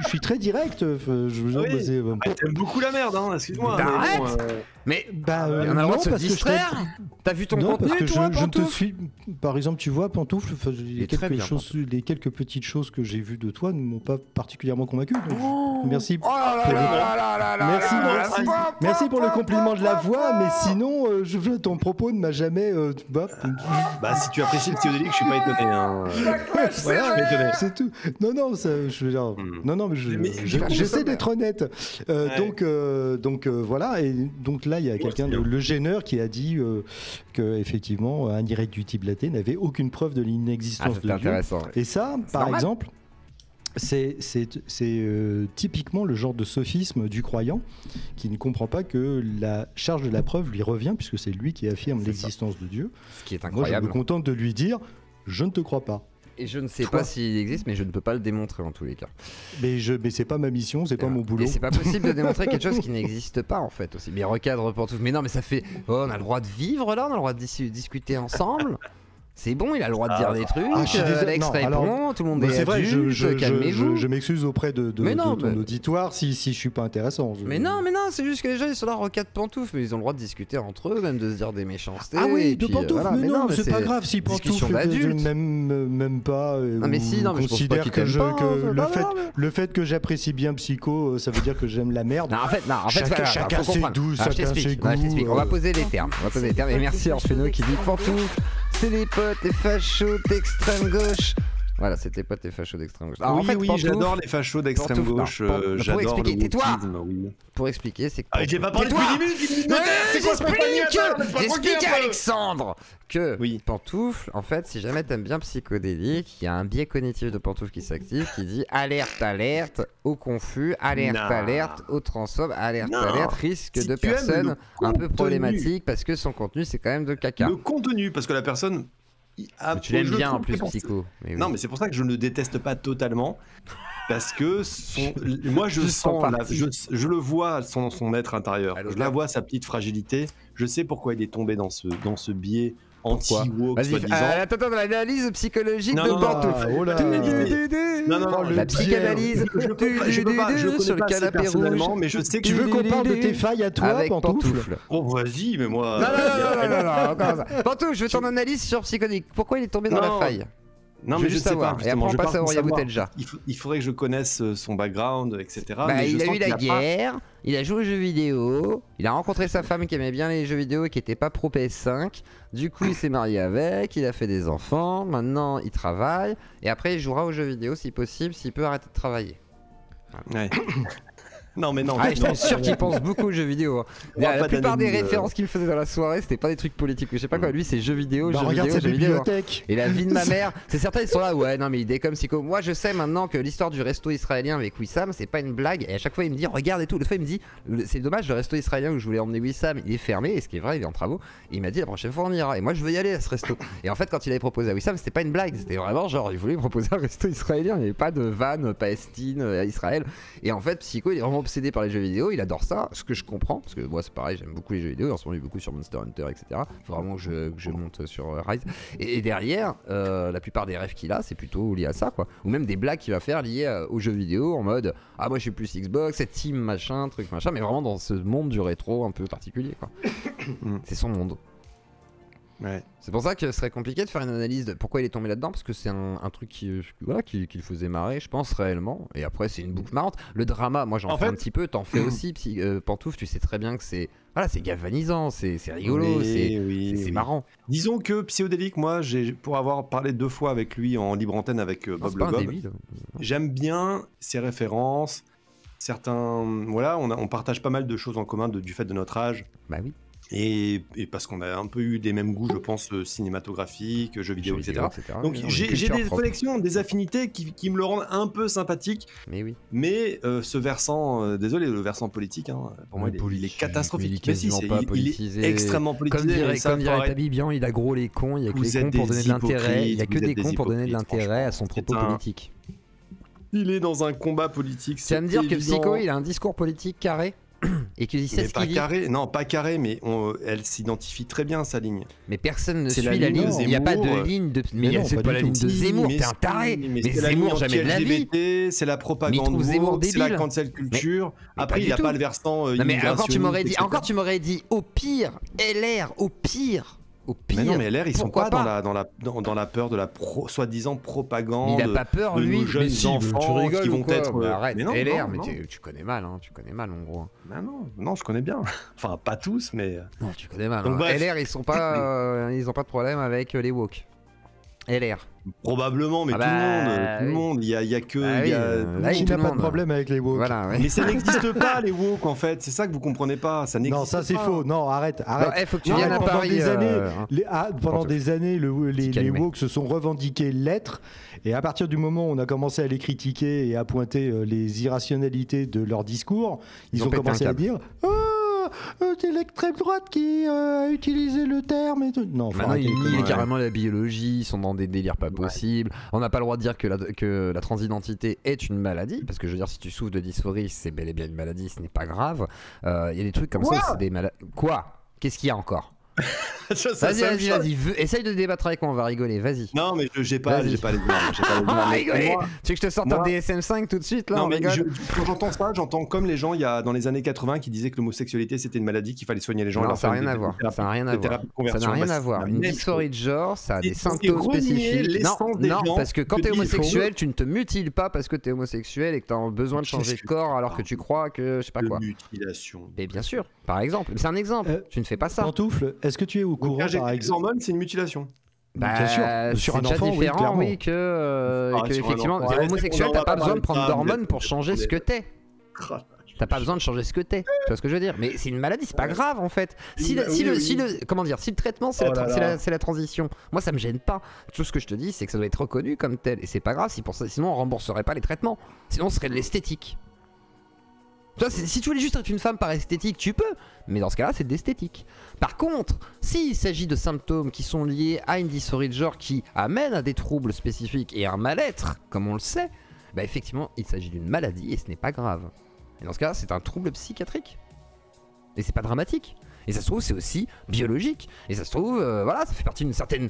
suis très direct. T'aimes beaucoup la merde, hein, excuse-moi. mais T'arrêtes. bon, Mais Bah, on a le non, droit de se parce que je distraire. T'as vu ton non, parce contenu que toi, je ne te Pantoufle suis. Par exemple, tu vois, Pantoufle, est très bien, les quelques petites choses que j'ai vues de toi ne m'ont pas particulièrement convaincu. Donc, merci. Oh là pour là le- là là là là Merci, là là merci. là. Merci pour le compliment de la voix, mais sinon, ton propos ne m'a jamais. bah, si tu apprécies le psychodélique, je suis pas étonné. Hein. Voilà, je suis étonné. c'est tout. Non, je veux dire. Non, mais j'essaie d'être honnête. Donc, voilà. Et donc là, il y a quelqu'un, c'est bien. le gêneur, qui a dit que effectivement, un direct du Tiblaté n'avait aucune preuve de Ah, l'inexistence c'était de Dieu. intéressant. Ouais. Et ça, par normal. exemple, c'est typiquement le genre de sophisme du croyant qui ne comprend pas que la charge de la preuve lui revient, puisque c'est lui qui affirme C'est l'existence de Dieu. Ce qui est Moi, je incroyable. me contente de lui dire, je ne te crois pas. Et je ne sais Toi. pas s'il existe, mais je ne peux pas le démontrer en tous les cas. Mais c'est pas ma mission, c'est pas mon boulot. Et c'est pas possible de démontrer quelque chose qui n'existe pas en fait aussi. Mais recadre Pantoufle. Mais non, mais ça fait. Oh, on a le droit de vivre là, on a le droit de discuter ensemble. C'est bon, il a le droit de dire des trucs. je suis désolé. Alex Non, répond, alors, tout le monde Mais est c'est vrai, calmez-vous. je m'excuse auprès de Mais non, ton mais- auditoire si je suis pas intéressant. Mais non, c'est juste que les gens ils sont là recadre Pantoufle, mais ils ont le droit de discuter entre eux, même de se dire des méchancetés. Ah oui, et de puis, Pantoufle, voilà. mais non, mais c'est pas grave si discussion Pantoufle d'adultes. même pas Non, mais si, non, mais je pense pas considère qu'il que, t'aime pas, hein, le, ça fait, va, mais- le fait que j'apprécie bien Psycho, ça veut dire que j'aime la merde. Non, en fait, Chacun- voilà, chacun faut ses comprendre. goûts, Alors, je chacun t'explique, ses je t'explique. goûts, On va poser les termes. Et merci Orpheno qui dit Pantoufle, c'est les potes et fachos d'extrême gauche. Voilà, c'est tes potes et fachos d'extrême gauche. Alors, oui, en fait, oui, Pantoufle, j'adore les fachos d'extrême Pantoufle, gauche. non, pour J'adore expliquer, le tais-toi. wokisme, oui. pour expliquer, c'est que. Ah, j'ai pas parlé Tais-toi. depuis 10 minutes, Ouais, c'est quoi ce J'explique à Alexandre que Oui. Pantoufle, en fait, si jamais t'aimes bien Psychodélique, il y a un biais cognitif de Pantoufle qui s'active qui dit alerte, alerte au confus, alerte, Non. alerte au transphobe, alerte, Non. alerte, risque Si de tu aimes personnes le un peu contenu. problématiques parce que son contenu c'est quand même de caca. Le contenu, parce que la personne. Mais tu l'aimes bien en plus, Psycho. Mais oui. Non, mais c'est pour ça que je ne le déteste pas totalement. Parce que moi, je Je sens, sens partie. je le vois, son être intérieur. Alors, Je la vois, sa petite fragilité. Je sais pourquoi il est tombé dans ce biais anti-woke, Vas-y, soi-disant. attends, l'analyse psychologique Non, de non, Pantoufle. oh là. Non, La psychanalyse je connais sur le pas assez canapé personnellement, rouge. mais je sais que Tu veux qu'on parle de tes failles à toi, Avec Pantoufle Pantoufle. Oh, vas-y, mais moi. Non, encore ça. Pantoufle, je veux ton analyse sur Psychodélique. Pourquoi il est tombé dans Non. la faille? Non, Je mais veux je juste sais savoir. pas. Et après, justement, on je passe pars à pour Auria savoir. Boutelja. Il faudrait que je connaisse son background, etc. Bah, mais je il a sens eu la qu'il a pas- guerre, il a joué aux jeux vidéo, il a rencontré sa femme qui aimait bien les jeux vidéo et qui était pas pro PS5. Du coup, il s'est marié avec, il a fait des enfants, maintenant il travaille, et après il jouera aux jeux vidéo si possible, s'il peut arrêter de travailler. Ouais. Non, mais non. Ah, je non. suis sûr qu'il pense beaucoup aux jeux vidéo. Hein. On va La pas plupart des d'analyse, références qu'il me faisait dans la soirée, c'était pas des trucs politiques, je sais pas quoi. Lui, c'est jeux vidéo, Bah, jeux regarde vidéo, sa jeux vidéo. hein. bibliothèque. Et la vie de ma mère, c'est certains ils sont là, ouais, non mais il déconne Psycho. Moi je sais maintenant que l'histoire du resto israélien avec Wissam, c'est pas une blague. Et à chaque fois il me dit, regarde et tout. Le fois il me dit, c'est dommage, le resto israélien où je voulais emmener Wissam, il est fermé. Et ce qui est vrai, il est en travaux. Et il m'a dit, la prochaine fois on ira. Et moi je veux y aller à ce resto. Et en fait, quand il avait proposé à Wissam, c'était pas une blague. C'était vraiment genre, il voulait me proposer un resto israélien. Il n'y avait pas de van Palestine, Israël. Et en fait, Psycho, il est vraiment obsédé par les jeux vidéo, il adore ça, ce que je comprends, parce que moi c'est pareil, j'aime beaucoup les jeux vidéo, en ce moment il est beaucoup sur Monster Hunter, etc. Faut vraiment que je monte sur Rise. Et derrière, la plupart des rêves qu'il a, c'est plutôt lié à ça, quoi. Ou même des blagues qu'il va faire liées aux jeux vidéo, en mode ah moi je suis plus Xbox, cette team machin, truc machin, mais vraiment dans ce monde du rétro un peu particulier, quoi. C'est son monde. Ouais. C'est pour ça que ce serait compliqué de faire une analyse de pourquoi il est tombé là-dedans, parce que c'est un truc qui le faisait marrer, je pense, réellement. Et après, c'est une boucle marrante. Le drama, moi j'en fais un petit peu, t'en fais aussi, Pantouf, tu sais très bien que c'est galvanisant, c'est rigolo, c'est marrant. Disons que Psyodélique, moi, pour avoir parlé 2 fois avec lui en libre antenne avec Bob Le Gob, j'aime bien ses références, certains... Voilà, on partage pas mal de choses en commun du fait de notre âge. Bah oui. Et parce qu'on a un peu eu des mêmes goûts, je pense, cinématographiques, jeux vidéo, etc. Donc j'ai des connexions, des affinités qui me le rendent un peu sympathique. Mais oui. Mais ce versant, désolé, le versant politique, hein, pour moi, il est catastrophique. Mais si, il est extrêmement politisé. Comme dirait Tabibian, il a gros les cons, il y a que des cons pour donner de l'intérêt. Il y a que des cons pour donner de l'intérêt à son propos politique. Il est dans un combat politique. Tu vas me dire que Psycho, il a un discours politique carré et qu'il sait ce qu'il dit. Carré, non, pas carré, mais elle s'identifie très bien sa ligne. Mais personne ne suit la ligne. Il n'y a pas de ligne de. Mais c'est pas la ligne de Zemmour. T'es un taré. Mais Zemmour jamais de la vie. C'est la propagande. C'est la cancel culture. Après, il n'y a pas le versant. Non mais encore tu m'aurais dit au pire LR, au pire. Mais non, mais LR, ils sont pas dans la peur de la soi-disant propagande. Il a pas peur, de lui. Nos jeunes enfants qui vont être. Arrête, mais non, LR, non, mais tu connais mal, hein. Tu connais mal en gros. Non, je connais bien. Enfin, pas tous, mais. Non, tu connais mal. Donc, bref. LR, ils ont pas de problème avec les woke. LR. Probablement, mais tout le monde. Il y a que. Qui n'a pas de problème avec les woke. Voilà, ouais. Mais ça n'existe pas, les woke, en fait. C'est ça que vous comprenez pas. Ça n'existe pas. Non, ça c'est faux. Non, arrête. Faut que tu viennes à Paris. Pendant des années, les woke se sont revendiqués l'être. Et à partir du moment où on a commencé à les critiquer et à pointer les irrationalités de leur discours, ils ont commencé à dire c'est l'extrême droite qui a utilisé le terme et tout. Non, maintenant ils nient carrément la biologie, ils sont dans des délires pas possibles. On n'a pas le droit de dire que la transidentité est une maladie, parce que je veux dire, si tu souffres de dysphorie, c'est bel et bien une maladie, ce n'est pas grave. Il y a des trucs comme ça, c'est des maladies. Quoi? Qu'est-ce qu'il y a encore? Vas-y, essaye de débattre avec moi, on va rigoler, vas-y. Non, mais j'ai pas les normes. On va rigoler. Tu veux que je te sorte un DSM5 tout de suite là? Non, mais quand j'entends ça, j'entends comme les gens dans les années 80 qui disaient que l'homosexualité c'était une maladie, qu'il fallait soigner les gens. Non, ça n'a rien à voir. Ça n'a rien à voir. Ça n'a rien à voir. Une dysphorie de genre, ça a des symptômes spécifiques. Non, parce que quand t'es homosexuel, tu ne te mutiles pas parce que t'es homosexuel et que t'as besoin de changer de corps alors que tu crois que je sais pas quoi. Mutilation. Mais bien sûr, par exemple. C'est un exemple. Tu ne fais pas ça. Pantoufle, est-ce que tu es au courant par exemple hormones, c'est une mutilation. Bien sûr, sur un enfant, différent, oui, que effectivement, t'es homosexuel, t'as pas besoin de prendre d'hormones pour changer ce que t'es. T'as pas besoin de changer ce que t'es. Tu vois ce que je veux dire? Mais c'est une maladie, c'est pas grave en fait. Si le traitement c'est la transition, moi ça me gêne pas. Tout ce que je te dis, c'est que ça doit être reconnu comme tel, et c'est pas grave. Sinon on rembourserait pas les traitements. Sinon ce serait de l'esthétique. Toi, si tu voulais juste être une femme par esthétique, tu peux, mais dans ce cas-là, c'est de l'esthétique. Par contre, s'il s'agit de symptômes qui sont liés à une dysphorie de genre qui amène à des troubles spécifiques et à un mal-être, comme on le sait, bah effectivement, il s'agit d'une maladie et ce n'est pas grave. Et dans ce cas-là, c'est un trouble psychiatrique. Et c'est pas dramatique. Et ça se trouve, c'est aussi biologique. Et ça se trouve, voilà, ça fait partie d'une certaine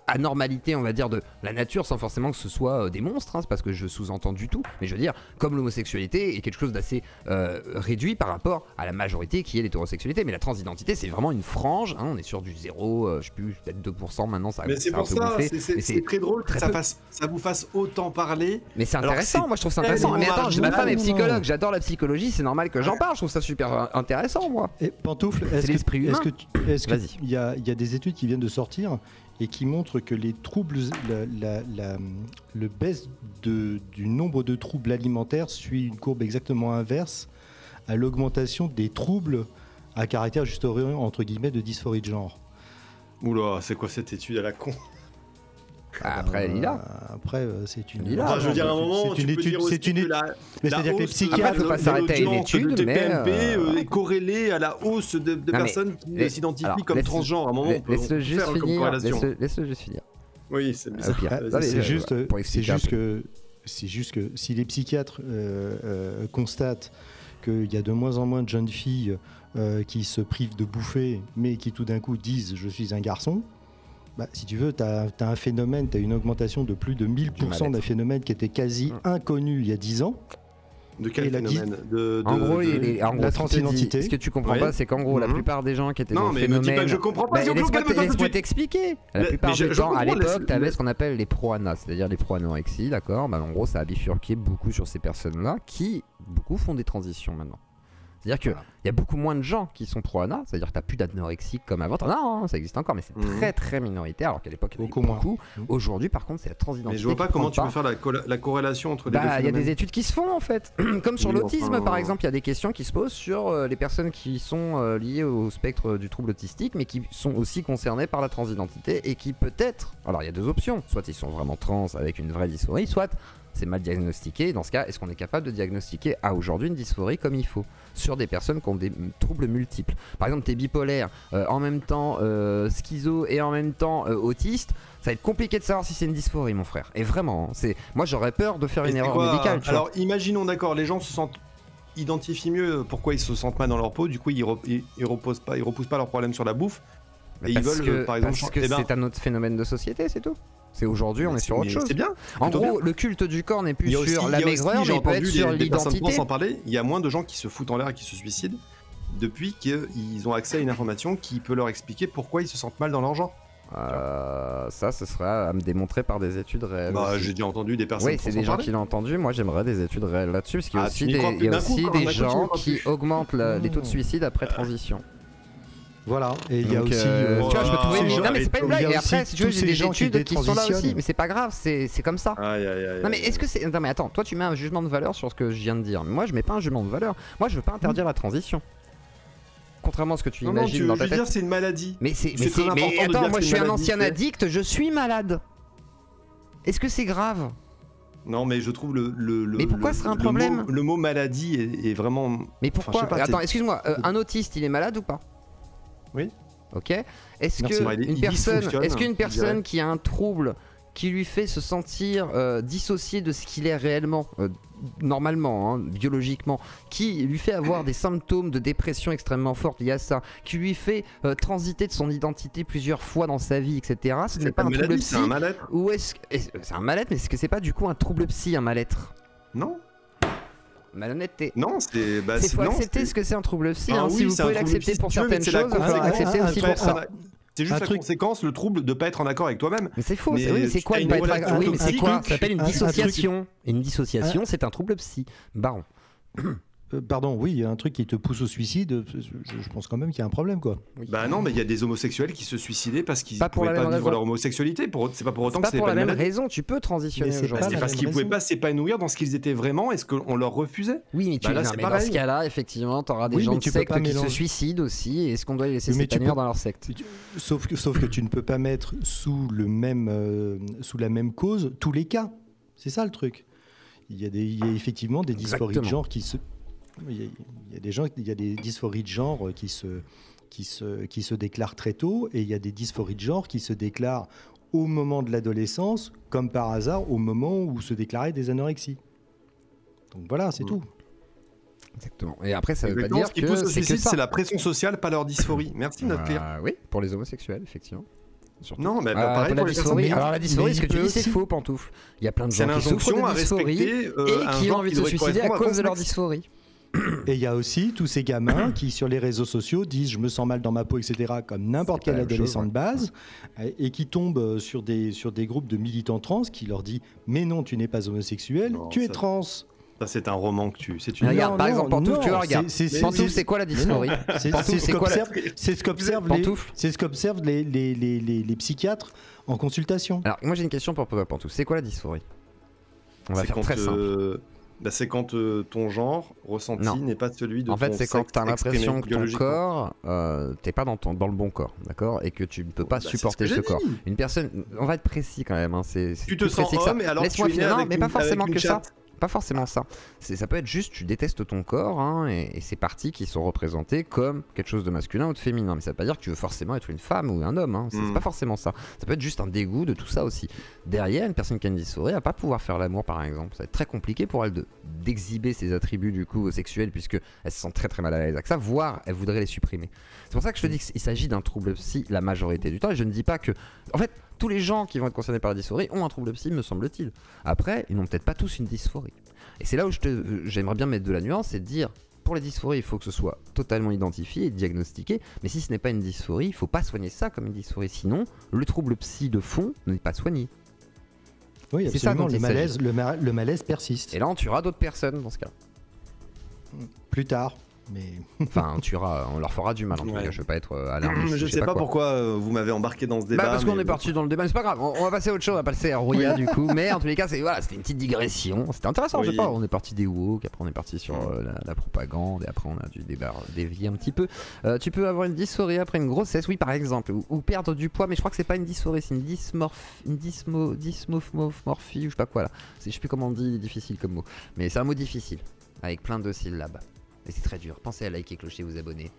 anormalité, on va dire, de la nature, sans forcément que ce soit des monstres, hein, c'est pas ce que je sous-entends du tout. Mais je veux dire, comme l'homosexualité est quelque chose d'assez réduit par rapport à la majorité qui est l'hétérosexualité. Mais la transidentité, c'est vraiment une frange, hein, on est sur du 0, je sais plus, peut-être 2% maintenant. Ça, mais c'est pour ça, c'est très drôle que ça vous fasse autant parler. Mais c'est intéressant, moi je trouve ça intéressant. Mais attends, ma femme est psychologue, j'adore la psychologie, c'est normal que j'en parle, je trouve ça super intéressant, moi. Et Pantoufle, est-ce qu'il y a des études qui viennent de sortir et qui montrent que les troubles, le baisse du nombre de troubles alimentaires suit une courbe exactement inverse à l'augmentation des troubles à caractère justement entre guillemets de dysphorie de genre? Oula, c'est quoi cette étude à la con? Après, après, c'est une. Enfin, je veux dire, à un moment, c'est une étude. Mais c'est-à-dire que les psychiatres. Faut pas s'arrêter à une étude, le mais TPMP est corrélé à la hausse de personnes qui s'identifient comme transgenres. À un moment, on peut laisse-le juste finir. Laisse-le juste finir. Oui, c'est juste que C'est juste que si les psychiatres constatent qu'il y a de moins en moins de jeunes filles qui se privent de bouffer, mais qui tout d'un coup disent « je suis un garçon », bah, si tu veux, tu as un phénomène, tu as une augmentation de plus de 1000% d'un phénomène qui était quasi inconnu il y a 10 ans. De quel phénomène En gros, la transidentité. Ce que tu comprends pas, c'est qu'en gros, la plupart des gens qui étaient dans le phénomène... Non, mais me dis pas que je comprends pas. Laisse-moi t'expliquer. La plupart du temps, à l'époque, tu avais ce qu'on appelle les pro-ANA, c'est-à-dire les pro-anorexie, d'accord. Bah, en gros, ça a bifurqué beaucoup sur ces personnes-là qui, beaucoup, font des transitions maintenant. C'est-à-dire qu'il y a beaucoup moins de gens qui sont pro-ANA, c'est-à-dire que tu n'as plus d'anorexiques comme avant. Non, ça existe encore, mais c'est très très minoritaire, alors qu'à l'époque, il y en avait beaucoup. Aujourd'hui, par contre, c'est la transidentité. Mais je vois pas comment tu peux faire la corrélation entre les deux phénomènes. Il y a des études qui se font en fait. Comme sur l'autisme, par exemple, il y a des questions qui se posent sur les personnes qui sont liées au spectre du trouble autistique, mais qui sont aussi concernées par la transidentité et qui peut-être... Alors, il y a deux options. Soit ils sont vraiment trans avec une vraie dysphorie, soit... c'est mal diagnostiqué. Dans ce cas, est-ce qu'on est capable de diagnostiquer à aujourd'hui une dysphorie comme il faut sur des personnes qui ont des troubles multiples? Par exemple, t'es bipolaire, en même temps schizo et en même temps autiste, ça va être compliqué de savoir si c'est une dysphorie, mon frère. Et vraiment, moi j'aurais peur de faire une erreur médicale. Alors imaginons, d'accord, les gens se sentent identifient mieux pourquoi ils se sentent mal dans leur peau, du coup ils repoussent pas leurs problèmes sur la bouffe. Et ils veulent, par exemple, parce que c'est un autre phénomène de société, c'est tout. C'est aujourd'hui, on est sur autre chose. C'est bien. En gros, le culte du corps n'est plus sur la maigreur, mais peut être sur l'identité. Sans parler, il y a moins de gens qui se foutent en l'air et qui se suicident depuis qu'ils ont accès à une information qui peut leur expliquer pourquoi ils se sentent mal dans leur genre. Ça, ce sera à me démontrer par des études réelles. Bah, j'ai déjà entendu des personnes. Oui, c'est des gens qui l'ont entendu. Moi, j'aimerais des études réelles là-dessus, parce qu'il y a aussi des gens qui augmentent les taux de suicide après transition. Voilà, et il y a aussi. Tu vois, je peux trouver. Non, mais c'est pas une blague. Et après, si tu veux, j'ai des études qui sont là aussi. Mais c'est pas grave, c'est comme ça. Non, mais est-ce que c'est. Non, mais attends, toi, tu mets un jugement de valeur sur ce que je viens de dire. Mais moi, je mets pas un jugement de valeur. Moi, je veux pas interdire la transition. Contrairement à ce que tu imagines dans ta tête. Je veux dire, c'est une maladie. Mais attends, moi, je suis un ancien addict, je suis malade. Est-ce que c'est grave? Non, mais je trouve mais pourquoi ce serait un problème? Le mot maladie est vraiment. Mais pourquoi? Attends, excuse-moi, un autiste, il est malade ou pas? Oui. Ok. Est-ce qu'une personne qui a un trouble qui lui fait se sentir dissocié de ce qu'il est réellement, normalement, hein, biologiquement, qui lui fait avoir des symptômes de dépression extrêmement fortes liés à ça, qui lui fait transiter de son identité plusieurs fois dans sa vie, etc. Ce n'est pas un trouble psy. C'est un mal-être. Ou c'est un mal-être, mais est-ce que c'est pas du coup un trouble psy, un mal-être? Non. Malhonnêteté. Non, c'est. Il faut accepter ce que c'est un trouble psy. Si vous pouvez l'accepter pour certaines choses, il faut accepter aussi pour ça. C'est juste la conséquence, le trouble de pas être en accord avec toi-même. Mais c'est faux. C'est quoi de pas être accord? Oui, mais c'est quoi? Ça s'appelle une dissociation. Une dissociation, c'est un trouble psy. Baron. Pardon, oui, il y a un truc qui te pousse au suicide, je pense quand même qu'il y a un problème, quoi. Bah non, mais il y a des homosexuels qui se suicidaient parce qu'ils pouvaient pas vivre leur homosexualité. C'est pas pour autant que c'est pas pour la même raison, tu peux transitionner aujourd'hui. C'est parce qu'ils pouvaient pas s'épanouir dans ce qu'ils étaient vraiment, est-ce qu'on leur refusait? Oui, mais dans ce cas-là, effectivement, t'auras des gens de secte qui se suicident aussi, et est-ce qu'on doit les laisser s'épanouir dans leur secte? Sauf que tu ne peux pas mettre sous la même cause tous les cas. C'est ça le truc. Il y a effectivement des dysphories de genre qui se... Il y a des dysphories de genre qui se déclarent très tôt, et il y a des dysphories de genre qui se déclarent au moment de l'adolescence, comme par hasard au moment où se déclaraient des anorexies. Donc voilà, c'est tout. Exactement. Et après, ça veut pas dire que c'est la pression sociale, pas leur dysphorie. Merci, notre Claire. Oui, pour les homosexuels, effectivement. Surtout. Non, mais pareil pour la dysphorie. Alors la dysphorie, ce que tu dis, c'est faux, Pantoufle. Il y a plein de gens qui souffrent de dysphorie et qui ont envie de se suicider à cause de leur dysphorie. Et il y a aussi tous ces gamins qui, sur les réseaux sociaux, disent « je me sens mal dans ma peau », etc., comme n'importe quel adolescent de base, et qui tombent sur des groupes de militants trans qui leur disent « mais non, tu n'es pas homosexuel, tu es trans ». Ça, c'est un roman que tu... Regarde, par exemple, Pantoufle, tu vois, regarde. Pantoufle, c'est quoi la dysphorie? C'est ce qu'observent les psychiatres en consultation. Alors, moi, j'ai une question pour Pantoufle. C'est quoi la dysphorie? On va faire très simple. C'est quand ton genre ressenti n'est pas celui de ton sexe. En fait, c'est quand tu as l'impression que ton corps, t'es pas dans le bon corps, d'accord? Et que tu ne peux pas supporter ce corps. Une personne, on va être précis quand même. Tu te sens homme, et alors tu es né avec mais pas forcément que ça. pas forcément ça. Ça peut être juste tu détestes ton corps hein, et ces parties qui sont représentées comme quelque chose de masculin ou de féminin. Mais ça veut pas dire que tu veux forcément être une femme ou un homme. Hein. C'est pas forcément ça. Ça peut être juste un dégoût de tout ça aussi. Derrière, une personne qui a une dysphorie va pas pouvoir faire l'amour par exemple. Ça va être très compliqué pour elle d'exhiber ses attributs du coup sexuels puisque elle se sent très très mal à l'aise avec ça, voire elle voudrait les supprimer. C'est pour ça que je te dis qu'il s'agit d'un trouble psy la majorité du temps et je ne dis pas que... En fait, tous les gens qui vont être concernés par la dysphorie ont un trouble psy me semble-t-il. Après, ils n'ont peut-être pas tous une dysphorie. Et c'est là où j'aimerais bien mettre de la nuance et de dire pour les dysphories, il faut que ce soit totalement identifié et diagnostiqué. Mais si ce n'est pas une dysphorie, il ne faut pas soigner ça comme une dysphorie. Sinon, le trouble psy de fond n'est pas soigné. Oui, c'est ça absolument. dont Le malaise persiste. Et là, on tuera d'autres personnes dans ce cas. Plus tard. Mais... Enfin, on leur fera du mal en tout cas. Je veux pas être alarmiste. Je sais pas pourquoi vous m'avez embarqué dans ce débat. Parce qu'on est parti dans le débat, mais c'est pas grave. On va passer à autre chose, on va passer à Rouya du coup. Mais en tous les cas, voilà, c'était une petite digression. C'était intéressant, je sais pas. On est parti des woke, après on est parti sur la propagande, et après on a dû dévier un petit peu. Tu peux avoir une dysphorie après une grossesse, oui, par exemple, ou perdre du poids, mais je crois que c'est pas une dysphorie, c'est une dysmorphie, ou je sais pas quoi là. Je sais plus comment on dit, difficile comme mot. Mais c'est un mot difficile, avec plein de syllabes. Et c'est très dur. Pensez à liker, clocher, vous abonner.